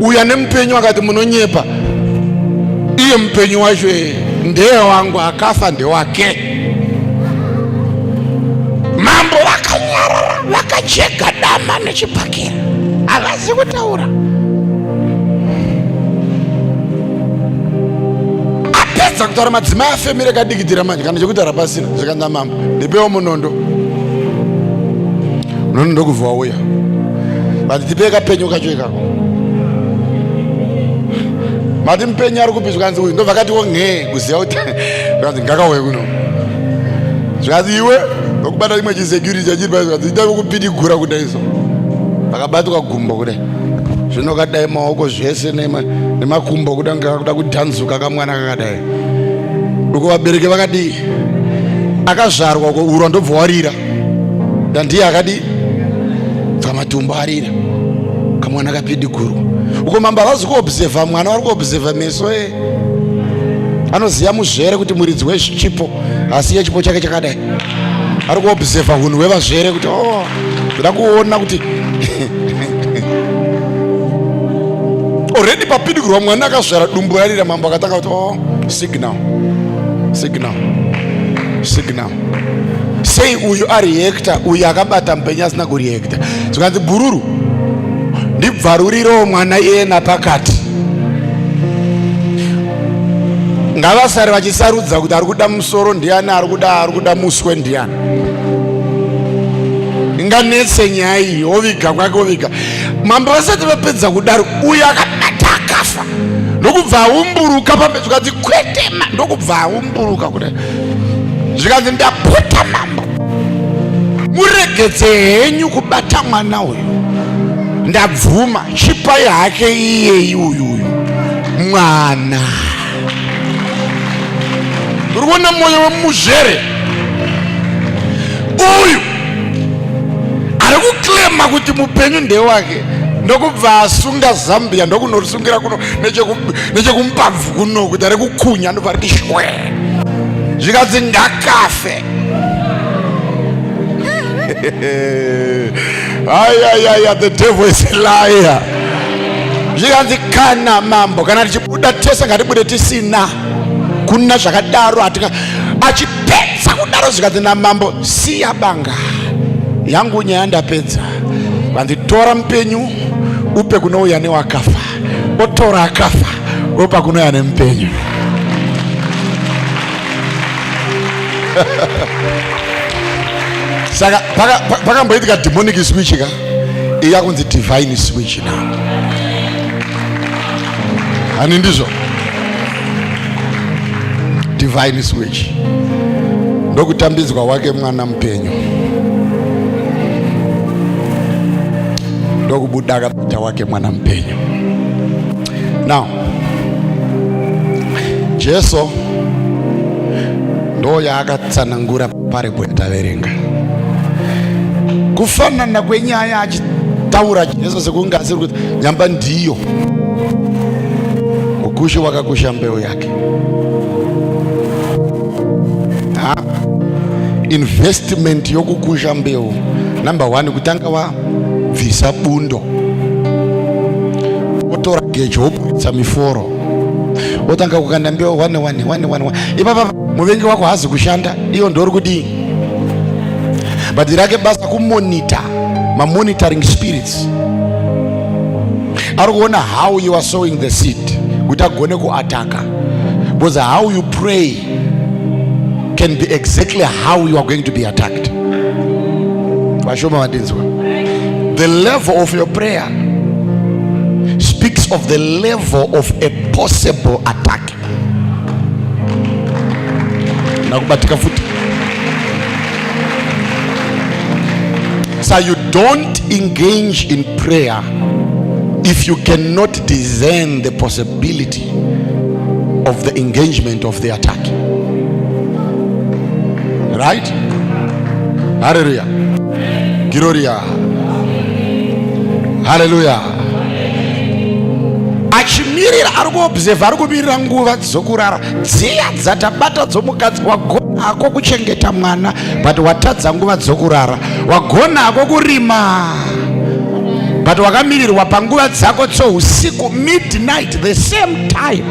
Uyu ane mupenyu akati munonyepa, iye mupenyu wacho ndewangu, akafa ndewake. Mambo vakanyarara, vakacheka dama nechipakira, havazi kutaura. Apedza kutaura madzimai afemere kadikitira manje kana chekutaura pasina. Zvakanza mambo, ndipewo munondo. Munondo ndokubva wauya, bati tipe kapenyu kacho ikako. Mati mupenyu ari kupi zvikanzi uyu ndobva katiwo ng'e kuziva kuti zvikanzi ngakauye kuno. Zvikanzi iwe ndokubata imwe chisecurity chachiri pai zvikanzi ita kupidigura kudai so. Vakabatwa gumbo kudai. Zvino kadai maoko zvese nemakumbo kuda kudhanzuka kamwana kakadai. Uko vabereki vakadii? Akazvarwa urwa ndobva warira. Ndiye akadii? Matumbo arira. Kamwana kapidiguru. Uko mambo avazi kuobserva mwana, vari kuobserva meso. Anoziva muzvere kuti muridzi wechipo, asi iye chipo chake chakadai. Ari kuobserva hunhu hwevazvere kuti ndoda kuona kuti already papidiguru mwana akazvara dumbu rarira. Mambo akatanga kuti signal. Sei uyu ariekta, uyu akabata mupenyu asina kuriekta. Zvikanzi bhururu ndibvarurirewo mwana iyena pakati. Ngavasari vachisarudza kuti ari kuda musoro ndiani, ari kuda muswe ndiani. Inganetse nyaya iyi, oviga kwake oviga. Mambo vasati vapedza kudaro, uyu akabata akafa. Ndokubva aumburuka pamwe, zvikanzi kwetema, ndokubva aumburuka kudai. Zvikanzi ndapota mambo, muregedze henyu kubata mwana uyu. Ndabvuma, chipai hake iyeyi uyu mwana. Urikuona mwoyo wemuzvere uyu ari kuklema kuti mupenyu ndewake. Ndokubva asunga Zambia, ndokunorisungira kuno nechekumbabvu kuno kuti ari kukunya, ndobva riti shwe. Zvikanzi ngakafe. The devil is a liar. Zvikanzi kana mambo kana tichibuda tese ngatibude tisina. Kuna zvakadaro achipedza kudaro zvikanzi namambo siya banga yangu nyaya ndapedza. Vanzi tora mupenyu upe kunouya newakafa, otora akafa opa kunouya nemupenyu. Saka pakamboitika demonic switch ka iya kunzi divine switch now. Ani ndizvo divine switch ndokutambidzwa wake mwana mupenyu, ndokubuda akabata wake mwana mupenyu. Now Jesu ndo yaakatsanangura parable yataverenga. Kufanana kwenyaya achitaura Jesu sekunge asiri kuti nyamba ndiyo ukushi wakakusha mbeu yake. Investment yokukusha mbeu, number 1 kutanga wabvisa bundo, otora gejo oburitsa miforo, otanga kukanda mbeu wane. Ipapa muvengi wako hazi kushanda, iyo ndori kudii. But rake basa kumonita, monitoring spirits. Ari kuona how you are sowing the seed kuti agone kuataka, because how you pray can be exactly how you are going to be attacked. The level of your prayer speaks of the level of a possible attack. So you don't engage in prayer if you cannot discern the possibility of the engagement of the attack. Right? Hallelujah. Gloria. Hallelujah. Achimirira ari observe, ari kumirira nguva dzokurara dziya dzatabata dzomukadzi. Wagona hako kuchengeta mwana, but watadza nguva dzokurara. Wagona hako kurima, but wakamirirwa panguva dzako dzousiku, midnight, the same time.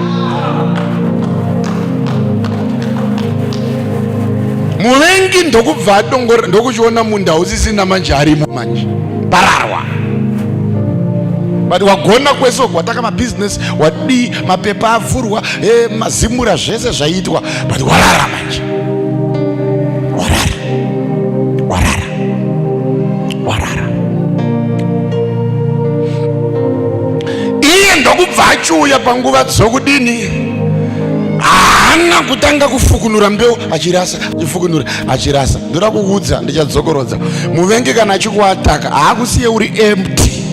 Muvengi ndokubva ndokuchiona munda usisina manje arimo manje pararwa, but wagona kwese wataka mabusiness, wadi mapepa avhurwa, mazimura zvese zvaitwa, but warara manje, warara. Iye ndokubva achiuya panguva dzokudini, haana kutanga kufukunura mbeu, achirasa, achifukunura, achirasa. Ndoda kuudza, ndichadzokorodza, muvengi kana achikuataka haakusiye uri empty.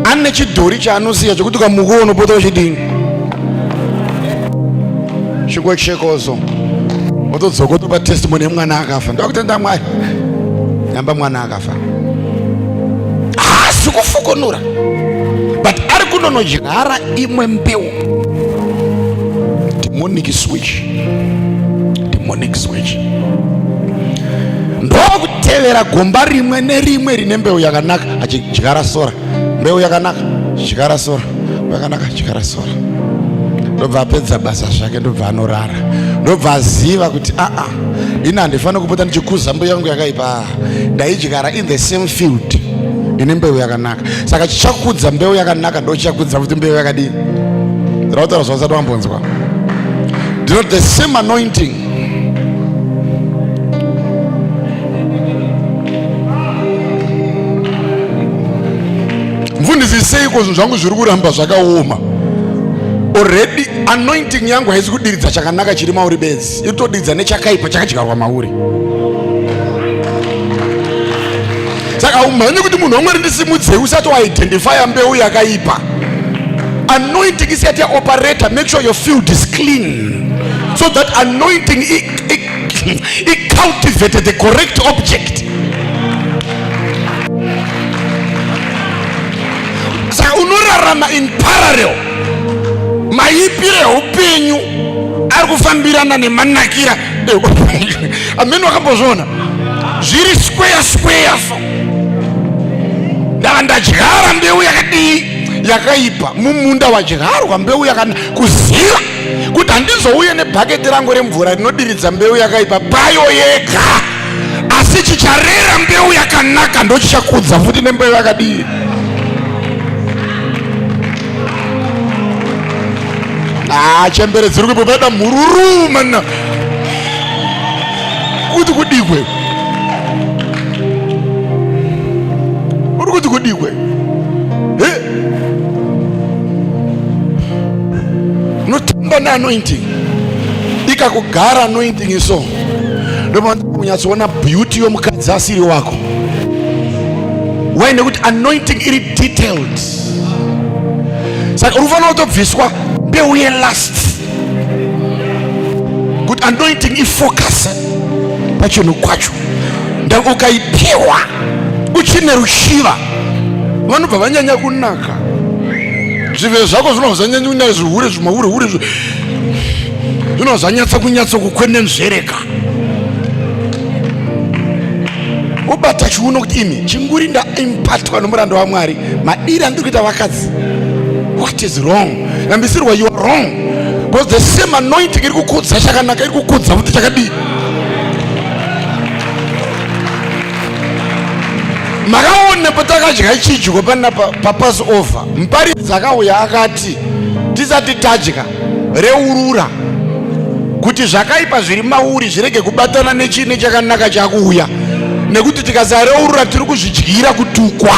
Ane chidhori chaanosiya chokuti kamuko unopota uchidini chikochekozo otodzoka topa testimony yemwana akafa. Ndakutenda Mwari, nyamba mwana akafa, haasi kufukunura, but ari kunonodyara imwe mbeu. Demonic switch. Ndokutevera gomba rimwe nerimwe rine mbeu yakanaka, achidyara sora, mbeu yakanaka, chidyara sora, yakanaka, chidyara sora. Ndobva apedza basa zvake, ndobva anorara, ndobva aziva kuti ina handifani kupota ndichikuza mbeu yangu yakaipa, ndaidyara in the same field ine mbeu yakanaka. Saka chichakudza mbeu yakanaka ndo chichakudza kuti mbeu yakadini. Ndirautaura zvavasati wambonzwa. The same anointing mvundisiseiko zvinhu zvangu zviri kuramba zvakaoma. Already anointing yangu haisi kudiridza chakanaka chiri mauri bedzi, iri kutodiridza nechakaipa chakadyarwa mauri. Saka umhanye kuti munhu wamwari ndisimudzei usati waidentifya mbeu yakaipa. Anointing isati yaoperator, make sure your field is clean, so that anointing it cultivated the correct object. Saka unorarama in parallel, maipire upenyu ari kufambirana nemanakira. Ameni wakambozviona zviri square so ndava ndadyara mbeu yakadii yakaipa mumunda wadyarwa mbeu yakanaka, kuziva kuti handizouye nebhaketi rangu remvura rinodiridza mbeu yakaipa payo yega, asi chicharera mbeu yakanaka ndo chichakudza futi nembeu yakadii. Chembere dziri kupopeda mururuma kuti kudikwe, uri kuti kudikwe. Unotamba neanointing, ikakugara anointing iso ndopa kunyatsoona beauty yomukadzi asiri wako. Why? Nekuti anointing iri detailed. Saka unofanira kutobviswa mbeu yelast kuti anointing ifocus pachinhu kwacho. Ukaipiwa uchine rushiva, vanobva vanyanya kunaka. Zvive zvako zvinozanyanya kunaka, zvihure zvimahure zvinozanyatsa kukwenenzvereka. Ubata chiuno kuti imi chinguri ndaimpatwa nomurando waMwari, madiri andiri kuita vakadzi. What is wrong? Nambisirwa you are wrong, because the same anointing iri kukudza chakanaka, iri kukudza kuti chakadii. Makaone patakadya chidyo panapa paPassover, muparidzi akauya akati, this tisati tadya reurura kuti zvakaipa zviri mauri zvirege kubatana nechine chakanaka chakuuya, nekuti tikasareurura tiri kuzvidyira kutukwa.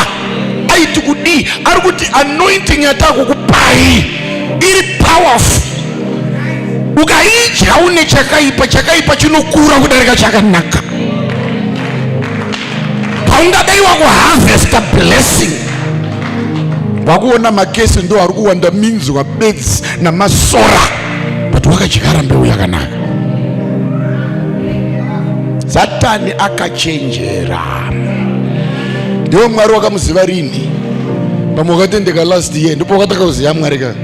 Aiti kudii? Ari kuti anointing yatakukupai iri powerful. Ukaidya une chakaipa, chakaipa chinokura kudarika chakanaka. Paungadaiwa kuharvesta blessing. Wakuona makesi ndo ari kuwanda minzwa bedzi namasora, but wakadyara mbeu yakanaka. Satani akachenjera. Ndiwo Mwari wakamuziva rini? Pamwe wakatendeka last year ndipo wakataka kuziva Mwari ka.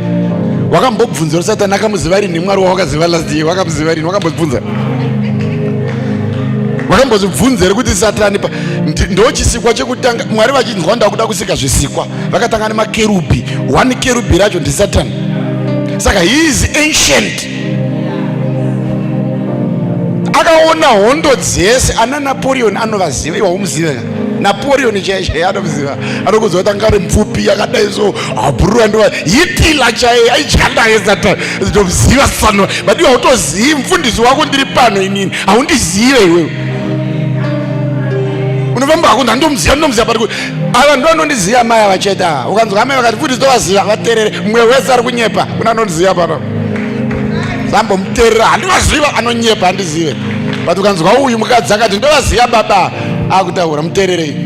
Wakambobvunza Satani akamuziva rini Mwari wawakaziva last year? Wakamuziva rini? Wakambobvunza? Wakambozvibvunza kuti Satani ndo chisikwa chekutanga Mwari vachinzwa ndakuda kusika zvisikwa vakatanga nemakerubi. One kerubi racho ndi Satani. Saka he is ancient. Akaona hondo dzese ana Napoleon anovaziva. Iwa umuziva ka? Napoleon chaiye anomuziva. Anokuziva kuti anga ari mupfupi yakadai so abhurura ndova Hitler chaiye aichandaye Satani. Ndinomuziva sana. But iwe hautozivi mufundisi wako ndiri pano inini. Haundizive iwewe. Unofamba kunza ndomuziva pari kuti ava ndo anondiziva mai avacheta. Ukanzwa amai vakati futi ndovaziva vaterere mumwe wese ari kunyepa kuna anondiziva pano. Sambomuterera handivaziva anonyepa handizive. But ukanzwa uyu mukadzi akati ndovaziva baba akutaura mutererei.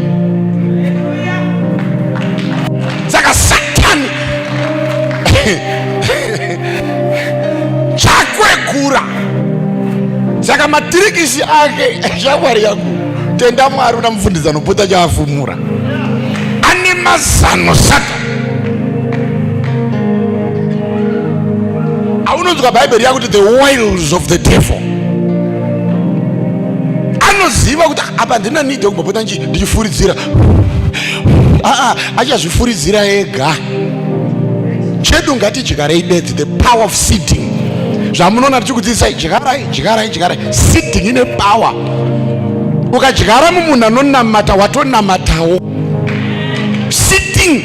Saka Satani chakwegura. Saka matirikisi ake shamwari yangu tenda Mwari unamufundisa anopota chaafumura. Ane mazano Satani. Aunonzwa Bible yakuti the wiles of the devil. Anoziva kuti apa ndina need kumbopota ndichifuridzira. Achazvifuridzira ega. Chedu ngatidyarei bedzi, the power of sitting. Zvamunoona tichikudzidzisai dyarayi. Sitting ine power. Ukadyara mumunhu anonamata watonamatawo. Sitting.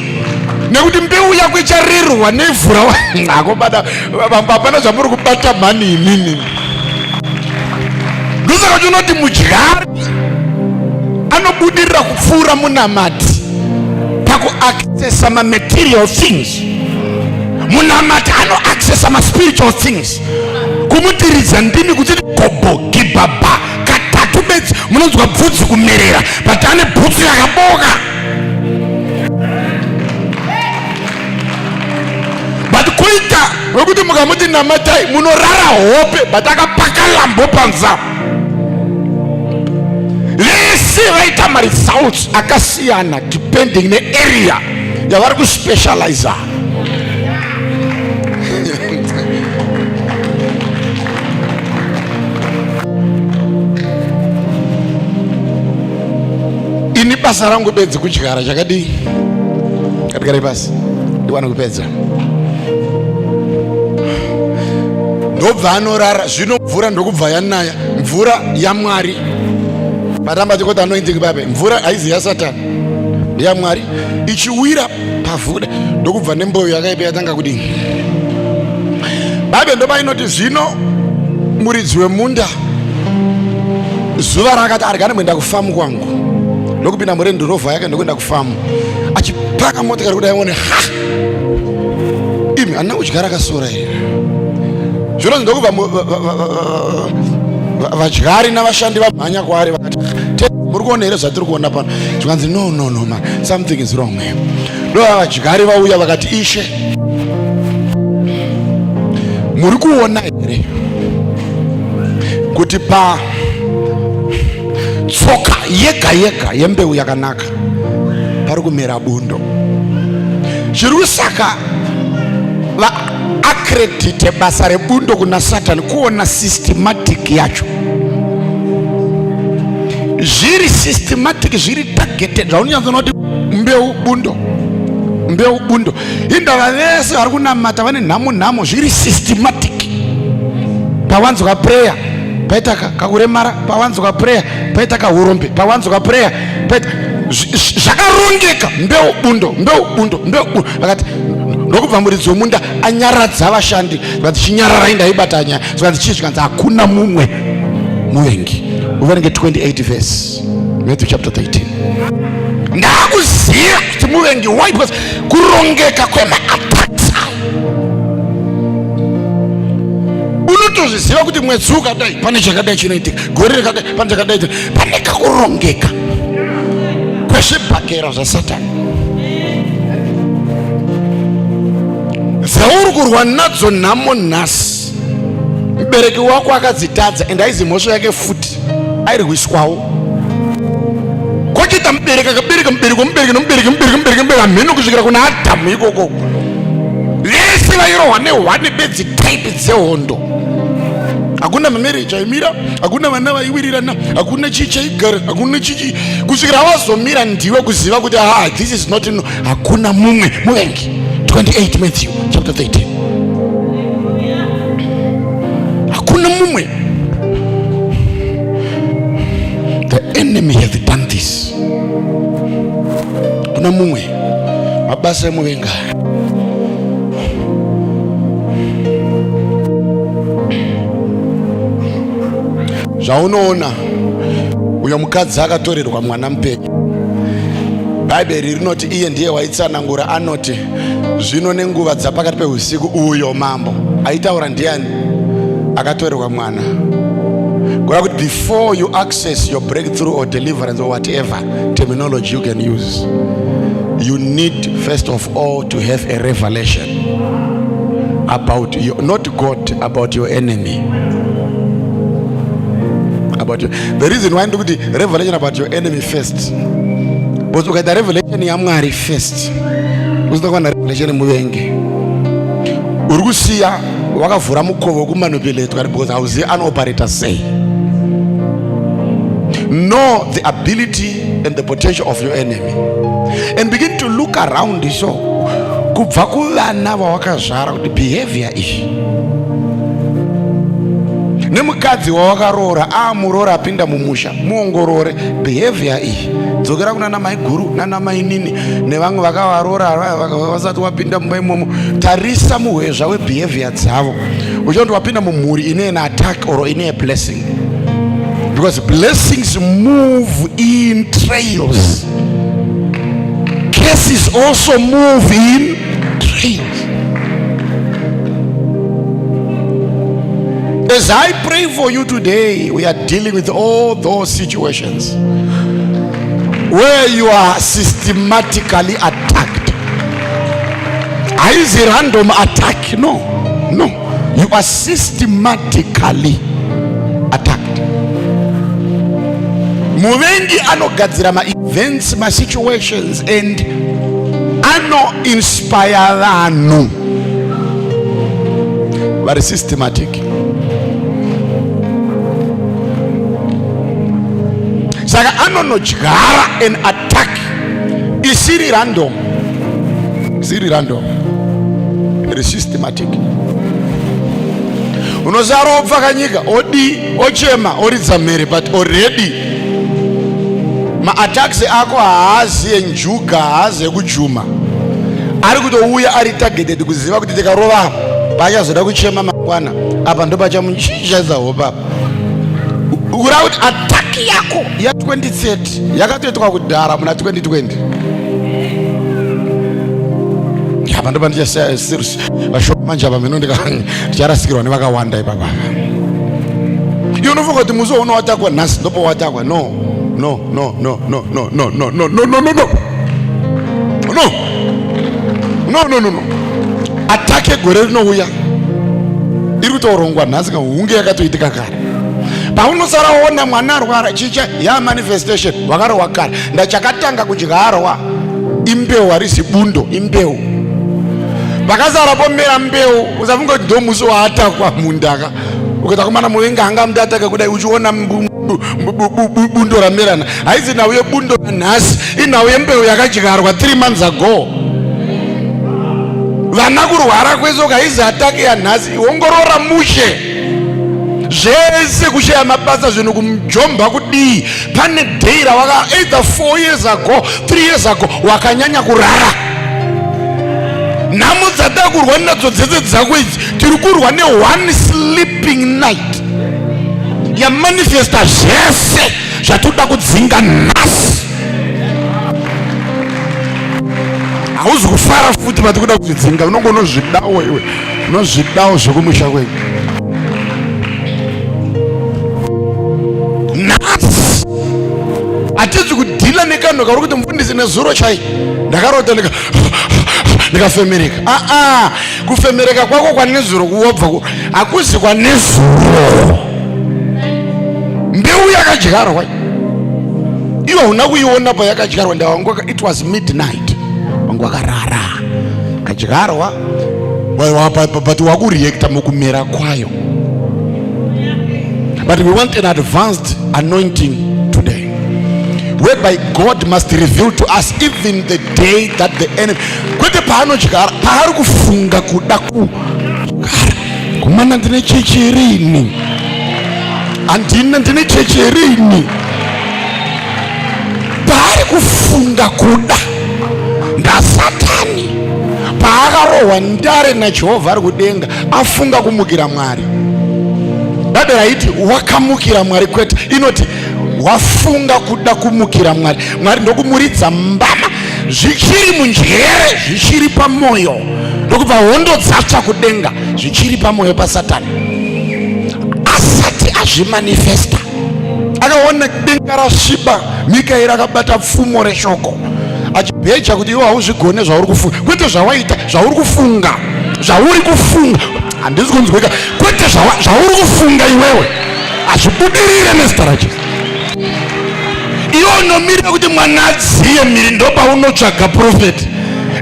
Nekuti mbeu yako icharerwa nevhura. Hapana zvamuri kubata mhani inini. Ndosaka chinoti mudyari anobudirira kupfuura munamati pakuaccessa material things. Munamati anoaccessa spiritual things. Kumutiridza ndimi kuti gobo gibaba katatu bedzi munonzwa bvudzi kumerera but ane bhutsu yakaboka. But kuita wekuti mukamuti namatai munorara hope but akapaka lambo panza. Vese vaita results akasiyana depending nearea yavari kuspecialize. Ini basa rangu bedzi kudyara chakadii katigare pasi ndiwana kupedza. Ndobva anorara zvino mvura ndokubva yanaya mvura yaMwari. Matamba tikoti anointing babe mvura haizi yaSatani ndeyamwari ichiwira pavhuda ndokubva nembeu yakaipa yatanga kudini. Babe ndoba inoti zvino muridzi wemunda zuva rakati arikane mwenda kufamu kwangu ndokupinda murendi rovha yake ndokuenda kufamu achipaka motikari kuti aione imi handina kudyara kasora here. Zvino ndokubva vadyari navashandi vamhanya kwaari vakati muri kuona here zvatiri kuona pano. Zvikanzi no man, something is wrong here. Ndo vadyari vauya vakati ishe muri kuona here kuti pa tsoka yega yembeu yakanaka pari kumera bundo. Zviri kusaka vaakredite basa rebundo kuna Satani kuona systematic yacho. Zviri systematic, zviri targeted. Zvaunyanzonoti mbeu bundo indava vese vari kunamata vane nhamo zviri systematic. Pawanzwa prayer paita kakuremara, pawanzwa prayer paita kahurombe, pawanzwa prayer paita zvakarongeka. Mbeu bundo vakati ndokubva muridzi wemunda anyaradza vashandi vakati chinyararai ndaibatanya zvikati chii zvikanzi hakuna mumwe muvengi. Uverenge 28 verse Matthew chapter 13. Ndakuziva kuti muvengi. Why? Because kurongeka kwema-attacks unotozviziva kuti mwedzi ukadai pane chakadai chinoitika, gore rakadai pane chakadai, pane kakurongeka kwezvibhakera zvasatani dzauri kurwa nadzo nhamo nhasi. Mubereki wako akadzitadza ende aizi mhosva yake futi airwiswawo. Kochiita mubereki akabereka mubereki womubereki nomubereki hamheno kusvikira kuna Adhamu ikoko. Vese vairohwa nehwane bedzi type dzehondo. Hakuna mamarriage aimira, hakuna vana vaiwirirana, hakuna chii chaigara, hakuna chichi kusvikira wazomira ndiwe kuziva kuti this is not no. Hakuna mumwe muvengi. 28 Matthew chapter 13. Hakuna mumwe. The enemy has done this. Hakuna mumwe. Mabasa emuvenga. Zvaunoona uyo mukadzi akatorerwa mwana mupenyu. Bhaibheri rinoti iye ndiye waitsanangura, anoti zvino nenguva dzapakati peusiku uyo mambo aitaura ndiani akatorerwa mwana. Kureva kuti before you access your breakthrough or deliverance or whatever terminology you can use, you need first of all to have a revelation about your, not God, about your enemy. About you. The reason why I do the revelation about your enemy first, but okay, the revelation yamwari first. Uzokwana revelation muvengi. Urugusiya wakavhura mukova kumanipulate because hauzi an operator say. Know the ability and the potential of your enemy, and begin to look around you. So, kubva kuvana vawakazvara kuti behavior ishi. Nemukadzi wawakaroora amuroora apinda mumusha, muongorore behavior iyi. Dzokera kuna mai guru nana mai nini nevamwe vakavaroora vasati wapinda mumba imomo. Tarisa muhwezva webehavior dzavo. Uchiona wapinda mumhuri ine an attack or ine a blessing, because blessings move in trails. Cases also move in trails. As I pray for you today, we are dealing with all those situations where you are systematically attacked. Is a random attack? No. You are systematically attacked. Muvengi anogadzira ma events, ma situations, and ano inspire vanhu. Very systematic. Saka anonodyara an attack isiri random. It is systematic. Unozara obva kanyika odi ochema oridza mhere, but already ma attacks ako haazi enjuga, haazi ekujuma, ari kutouya ari targeted kuziva kuti tikarova pachazoda kuchema mangwana apa ndo pachamuchichaisa hopa. Ura kuti attack yako ya 2030 yakatoitwa kudhara muna 2020. Apa ndo pandichasaya serious vashoma manje apa mino ndicharasikirwa nevakawanda ipapa. Iwe unofunga kuti musi unowatakwa nhasi ndopo watakwa. No. Attack egore rinouya iri kutorongwa nhasi kahunge yakatoitika kare. Paunosaraona mwana arwara chicha ya manifestation wakarohwa kare. Ndachakatanga kudyarwa imbeu harisi bundo, imbeu vakazara pomera mbeu. Usafunga kuti ndo musi waatakwa mundaka ukata kumana muvengi hanga muda ataka kudai uchiona bundo ramerana. Haizi nauye bundo nhasi, inauye mbeu yakadyarwa 3 months ago. Vana kurwara kwesoka haizi atake ya nhasi. Ongorora mushe zvese kushaya mabasa zvinhu kumjomba kudii. Pane day rawaka either 4 years ago 3 years ago wakanyanya kurara. Namudza kurwa nadzo dzese dzako idzi, tiri kurwa ne one sleeping night yamanifesta zvese zvatoda kudzinga nhasi. Hauzi kufara futi pati kuda kuzvidzinga, unongo unozvidawo iwe, unozvidawo zvokumusha kweko. Nhasi hatizi kudhila nekanhu kauri kuti mufundisi nezuro chai ndakarota ndikafemereka. Kufemereka kwako kwanezuro kuwobva hakuzi kwanezuro. Mbeu yakadyarwa iwe hauna kuiona payakadyarwa. Ndawangoka it was midnight, wangu wakarara kadyarwa but wakureacta mukumera kwayo. But we want an advanced anointing today, whereby God must reveal to us even the day that the enemy kwete paanodyara paari kufunga kuda kumana ndine checherini andina ndine checherini paari kufunga kuda ndasatani paakarohwa ndare naJehovha ari kudenga afunga kumukira Mwari. Dada raiti wakamukira Mwari kwete, inoti wafunga kuda kumukira Mwari. Mwari ndokumuridza mbama zvichiri munjere zvichiri pamoyo, ndokubva hondo dzatsva kudenga zvichiri pamoyo paSatani. Asati azvimanifesta akaona denga rasviba, Mikaeri akabata pfumo reshoko achibheja kuti iwe hauzvigone zvauri kufunga, kwete zvawaita, zvauri kufunga, zvauri kufunga. Handisi kunzwika, kwete zvauri kufunga iwewe hazvibudirire nezita raJesu. Iwe unomirira kuti mwana adziye miri ndopaunotsvaga profeti.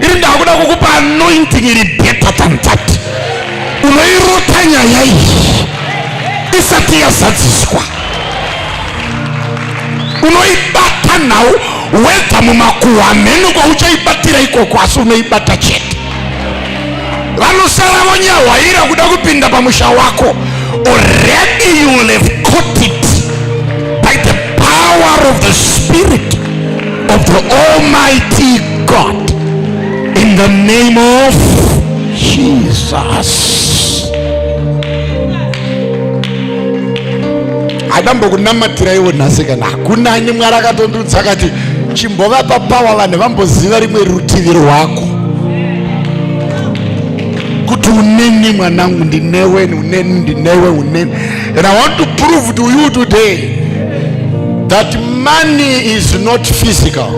Iri ndakuda kukupa anointing iri better than that. Unoirota nyaya iyi isati yazadziswa, unoibata nawo wega mumakuhwa. Hameno kwauchaibatira ikoko, asi unoibata chete. Vanosara vonyawaira kuda kupinda pamusha wako. Already you will have caught it by the power of the Spirit of the Almighty God, in the name of Jesus. Adambokunamatira iwo nhasikana, hakuna ani Mwari akatondudza akati chimbovapa pawa vanhu vamboziva rimwe rutivi rwako kuti uneni mwanangu, ndinewe, uneni, ndinewe, uneni. And I want to prove to you today that money is not physical.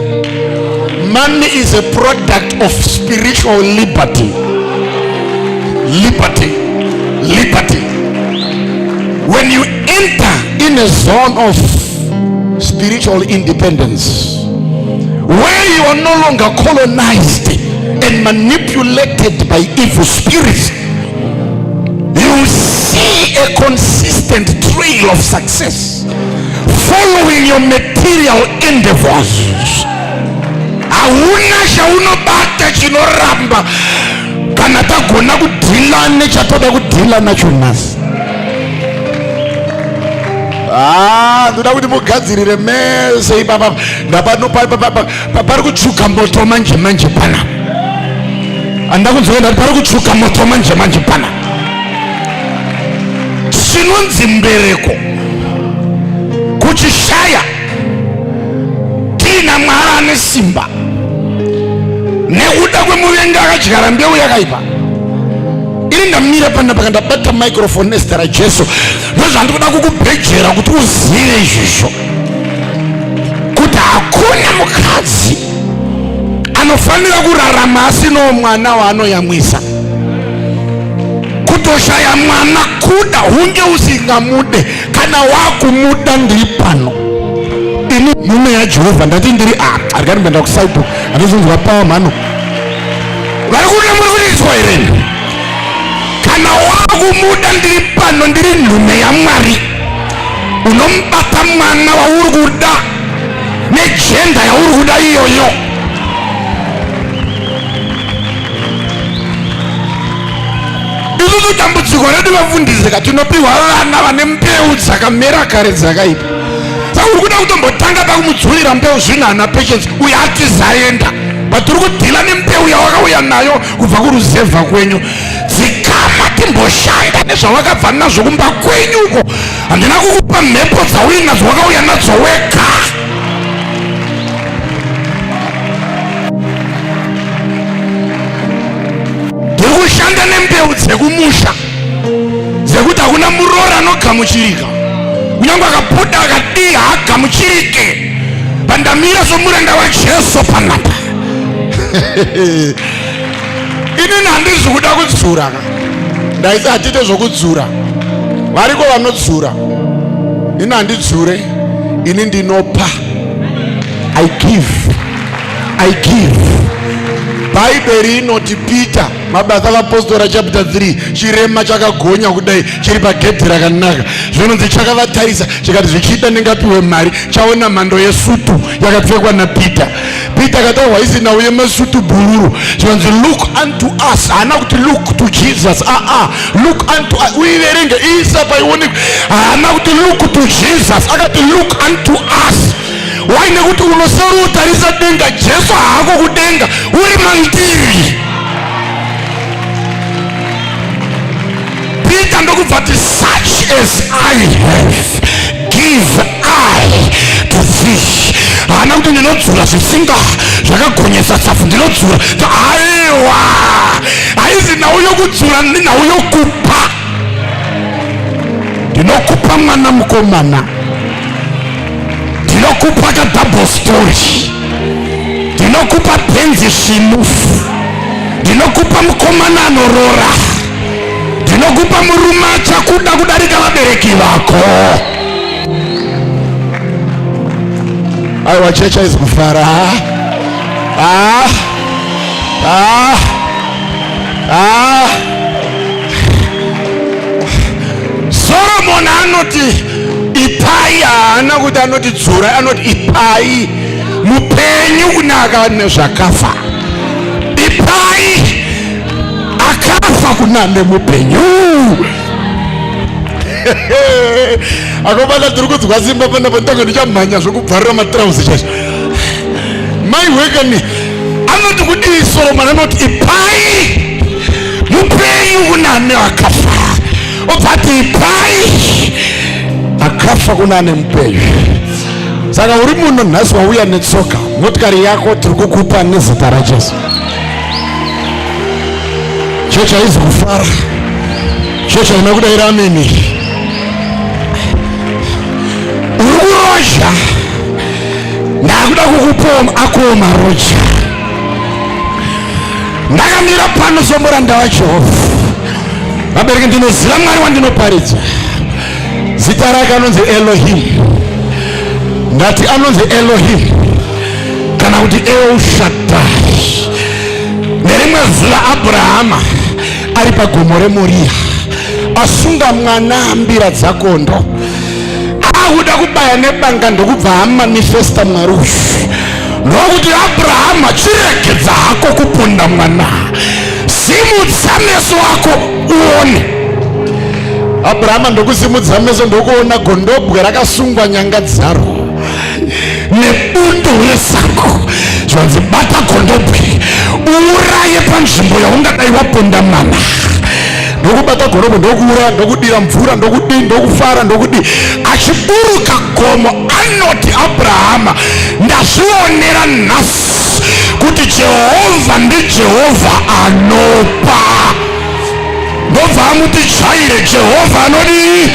Money is a product of spiritual liberty. Liberty. When you enter in a zone of spiritual independence, where you are no longer colonized and manipulated by evil spirits, you see a consistent trail of success following your material endeavors. Hauna chaunobata chinoramba kana tagona kudhila nechatoda kudhila nacho nhasi. Ndoda kuti mugadzirire mese ipapa ndapano pari kutsvuka moto manje pana. Anda kunzwa ndati pari kutsvuka moto manje pana. Chinonzi mbereko kuchishaya tina Mwari ane simba nekuda kwemuvengi akadyara mbeu yakaipa. Iri ndamira panapa kandabata microphone nezita raJesu, ndozvandikuda kukubhejera kuti uzive izvizvo kuti hakuna mukadzi anofanira kurarama asino mwana waanoyamwisa. Kutoshaya mwana kuda hunge usingamude, kana wakumuda ndiri pano. Ini mume yaJehovha ndati ndiri arikari mbenda kusaipo andizonzwa pawa mhano vari kuda muri kurizwa here. Kana wakumuda ndiri pano, ndiri nhume yaMwari. Unombata mwana wauri kuda nejenda yauri kuda iyoyo. Isusu dambudziko redu vafundisika, tinopiwa vana vane mbeu dzakamera kare dzakaipa. Saka uri kuda kutombotanga pakumudzurira mbeu zvino hana patience, uye atizaenda. baturi kudhila nembeu yawakauya nayo kubva kuruzevha kwenyu. Dzikama timboshanda nezvawakabva nazvo kumba kwenyu uko. Handina kukupa mhepo dzauinadzo wakauya nadzo wega. Ndiri kushanda nembeu dzekumusha dzekuti hakuna murora anogamuchirika. Kunyange akabuda akadii haagamuchirike. Pandamira somuranda waJesu panapa. Ini handisi kuda kudzura. Ndaisa hatite zvokudzura. Variko vanodzura. Ini handidzure. Ini ndinopa. I give. Bhaibheri inoti Peter, Mabasa vaApostora chapter 3, chirema chakagonya kudai chiri pagedhi rakanaka. Zvinonzi chakavatarisa chikati zvichida ndingapiwe mari. Chaona mhando yesutu yakapfekwa naPeter. Peter akataurwa isina uye masutu bhururu. Zvinonzi look unto us. Haana kuti look to Jesus. Look unto us. Uiverenge isa paionekwa. Haana kuti look to Jesus. Akati look unto us. Why nekuti unosoro utarisa denga. Jesu haako kudenga, uri mandiri. Peter ndokubva kuti such as I have give I to thee. Haana kuti ndinodzura zvisinga zvakagonyesa tsafu, ndinodzura. Aiwa, haisi nhau yokudzura, nhau yokupa. Ndinokupa mwana mukomana. Ndinokupa ka double story. Ndinokupa penzi shimufu. Ndinokupa mukomana anorora. Ndinokupa murume achakuda kudarika vabereki vako. Aiwa, checha izi kufara. Solomon anoti ipai, haana kuti anoti dzura, anoti ipai mupenyu kunaka nezvakafa. Ipai akafa kunane mupenyu. Akobana tiri kudzwa simba panapa ndanga ndichamhanya zvokubvarira matrauzi chaizvo. Maiwekani anoti kudii Solomon? Anoti ipai mupenyu kunane akafa. Obvati ipai akafa kunane mupenyu. Saka uri muno nhasi wauya netsoka, motikari yako tiri kukupa nezita raJesu. Checha haizi kufara. Checha inakudaira ameni. Uri kurozha, ndakuda kukupa akuoma roja. Ndakamira pano somuranda waJehovha. Vabereki, ndinoziva Mwari wandinoparidza. Zita rake anonzi Elohim. Ndati anonzi Elohim kana kuti El Shaddai. Nerimwe zuva Abrahama ari pagomo reMoria asunga mwana ambira dzakondo. Akuda kubaya nebanga ndokubva amanifesta Mwari uyu. Ndokuti Abrahama, chiregedza hako kuponda mwana, simudza meso ako uone. Abrahama ndokusimudza meso ndokuona gondobwe rakasungwa nyanga dzaro nebundo resako. Zvanzi bata gondobwe uuraye panzvimbo yaungadai waponda mwana. Ndokubata gondobwe ndokuura, ndokudira mvura, ndokufara, ndokudi achiburuka gomo. Anoti Abrahama, ndazvionera nhasi kuti Jehovha ndiJehovha anopa. Ndobva amuti chaire Jehovha anodi.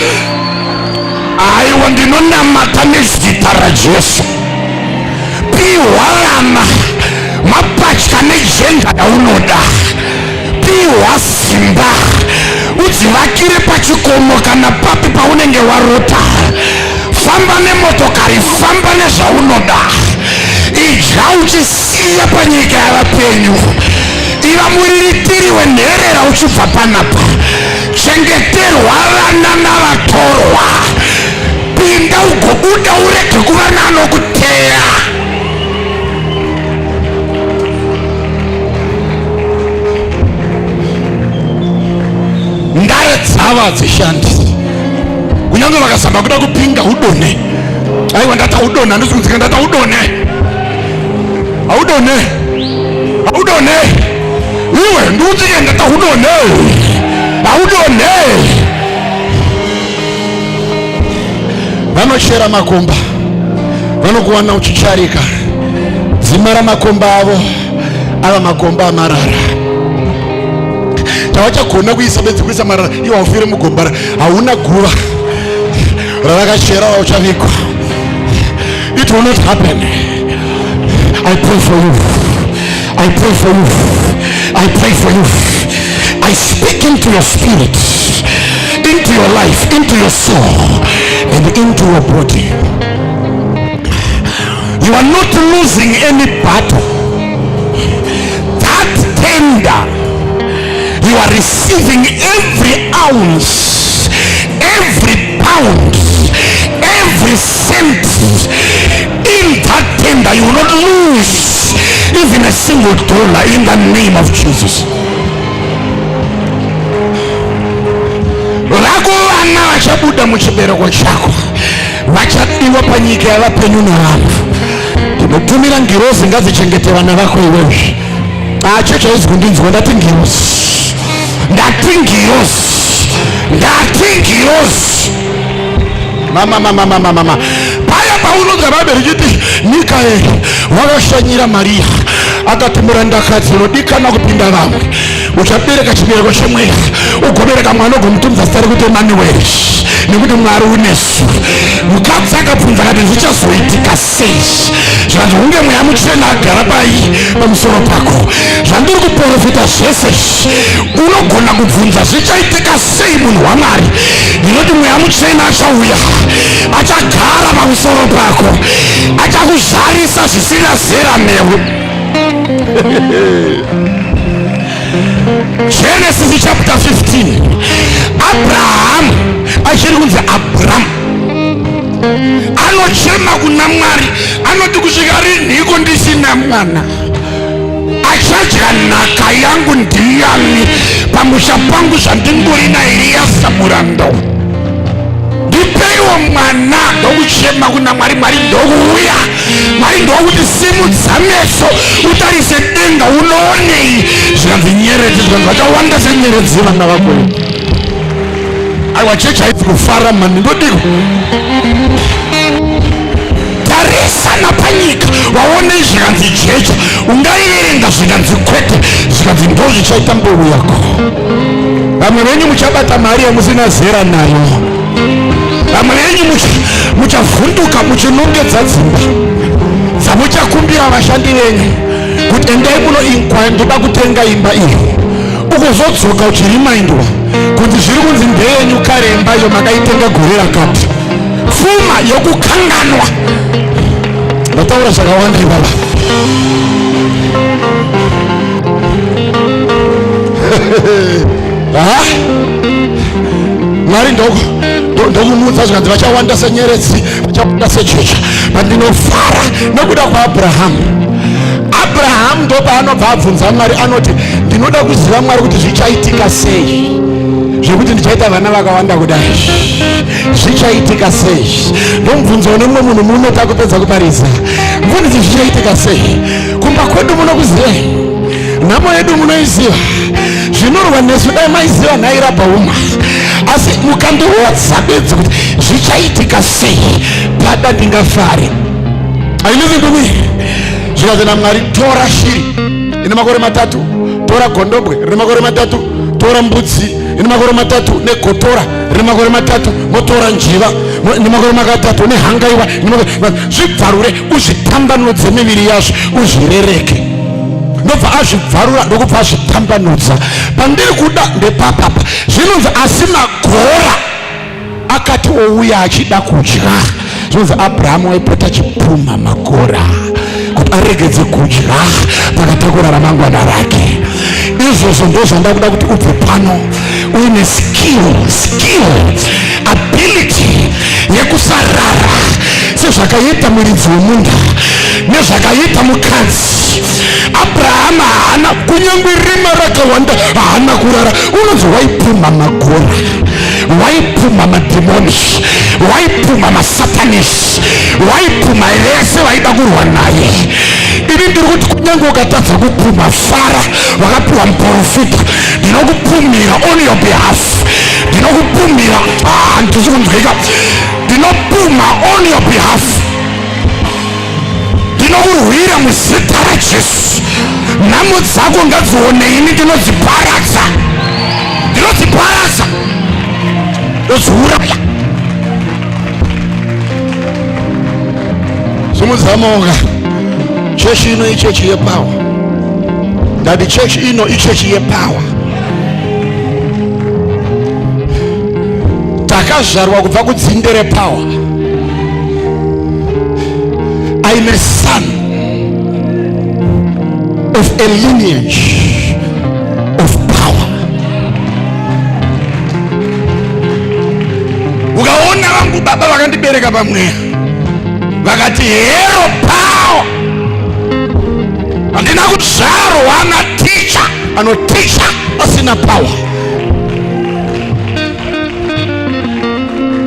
Aiwa, ndinonamata nezita raJesu. Piwa vana mapatya nejenga yaunoda. Piwa simba udzivakire pachikomo kana papi paunenge warota. Famba nemotokari, famba nezvaunoda. Idya uchisiya panyika yavapenyu. Iva muriritiri wenherera uchibva panapa. Chengeterwa vana navatorwa. Pinda ugobuda urege kuva nanokuteya. Ndare dzava hadzishandi. Kunyange vakazama kuda kupinga udone. Aiwa, ndata udone, handisi kunzika ndata udone. Audone. Udone. Iwe nduthi ke ndata udone. Awudone. Vanochera makomba. Vanokuwana uchicharika. Zimara makomba avo ava makomba amarara. Tawachagona kuisa bedzi kuisa marara iwe aufire mugomba hauna guva rakachera wauchavigwa. It will not happen. I pray for you. I pray for you. I pray for you. I speak into your spirit, into your life, into your soul, and into your body. You are not losing any battle. That tender, you are receiving every ounce, every pound, every cent in that tender. You will not lose even a single dollar in the name of Jesus. Vako vana vachabuda muchibereko chako vachadiwa panyika yavapenyu navanhu. Ndinotumira ngirozi ngadzichengete vana vako iwewe. Cheche haizi kundinzwa. Ndati ngirozi, ndati ngirozi, ndati ngirozi. Mama paya paunonzwa Bhabheri chiti Mikaeri wakashanyira Maria akati murandakadzi unodikana kupinda vamwe uchabereka chibereko chemweya ugobereka mwana ugomutumidza zita rekuti Emanueri nekuti Mwari unesu. Mukadzi akabvunza akati zvichazoitika sei? Zvanzi hunge mweya mutsvene agara pamusoro pako. Zvandiri kuprofita zvese unogona kubvunza zvichaitika sei munhu waMwari. Ndinoti mweya mutsvene achauya achagara pamusoro pako achakuzarisa zvisina zera newe. Genesis chapter 15. Abraham achiri kunzi Abraham anochema kuna Mwari anoti kusvika rinhiko ndisina mwana achadya nhaka yangu ndiani pamusha pangu zvandingorina Eliasa muranda. Ndipeiwo mwana. Ndokuchema kuna Mwari. Mwari ndokuuya. Mwari ndokuti simudza meso utarise denga unoonei. Zvikanzi nyeredzi, zvikanzi vachawanda senyeredzi vana vako. Aiwa chechi haidzi kufara mani. Ndodiko tarisa napanyika waone zvikanzi jecha ungaiverenga zvikanzi kwete zvikanzi ndozvichaita mbeu yako. Vamwe venyu muchabata mari yamusina zera nayo. Vamwe venyu muchavhunduka muchinongedza dzimba dzamuchakumbira vashandi venyu kuti endai munoinkwaya ndoda kutenga imba iyo. Ukozodzoka uchirimaindwa kuti zviri kunzi ndeyenyu kare imba iyo makaitenga gore rakati. Pfuma yokukanganwa. Ndataura zvakawanda ibaba. Mwari ndokumudza zvikanzi vachawanda senyeredzi vachawanda sejecha. Pandinofara nekuda kwaAbhurahamu. Abraham ndo paanobva abvunza Mwari anoti ndinoda kuziva Mwari kuti zvichaitika sei zvekuti ndichaita vana vakawanda kudai. Zvichaitika sei? Ndomubvunza nemumwe munhu muno takupedza kuparidza. Mvundisi zvichaitika sei? Kumba kwedu munokuzivai, nhamo yedu munoiziva, zvinorwa nesu dai maiziva nhairapa uma. Asi mukandiudza bedzi kuti zvichaitika sei pada ndingafare. Are you listening to me? Zvikanzi naMwari tora shiri ine makore 3, tora gondobwe rine makore 3, tora mbudzi ine makore 3 negotora rine makore 3, motora njiva ine makore 3 nehangaiwa zvibvarure uzvitambanudze miviri yazvo uzvirereke. Ndobva azvibvarura ndokubva azvitambanudza. Pandiri kuda ndepapapa zvinonzi asi magora akati ouya achida kudya. Zvinonzi Abrahamu waipota achipuma magora kuti aregedze kudya pakatakura ramangwana rake. Izvozvo ndozvandakuda kuti ubve pano uine skill ability yekusarara sezvakaita muridzi wemunda nezvakaita mukadzi. Abrahama haana kunyangwe rima rakawanda haana kurara. Unonzi waipuma magora, waipuma madhimoni, waipuma masatanisi, waipuma vese vaida kurwa naye. ini ndiri kuti kunyange ukatadza kupfuma fara wakapiwa muprofita, ndinokupfumira on your behalf, ndinokupfumira handisi kunzwika, ndinopfuma on your behalf, ndinokurwira muzita raJesu. Nhamo dzako ngadzione ini ndinodziparadza, ndinodziparadza, ndodziuraya. Simuzamoka chechi ino ichechi yepower, ndati chechi ino ichechi yepower. Takazvarwa kubva kudzinde repower. I am a son of a lineage of power. Ukaona vangu baba vakandibereka pamweya vakati hero power, handina kuzvarwa naticha anoticha asina power.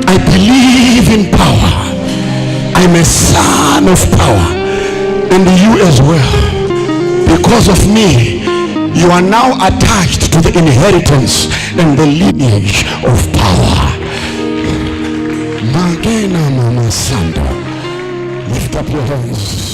I believe in power. I'm a son of power, and you as well. Because of me, you are now attached to the inheritance and the lineage of power. Magena Mama Sando, lift up your hands.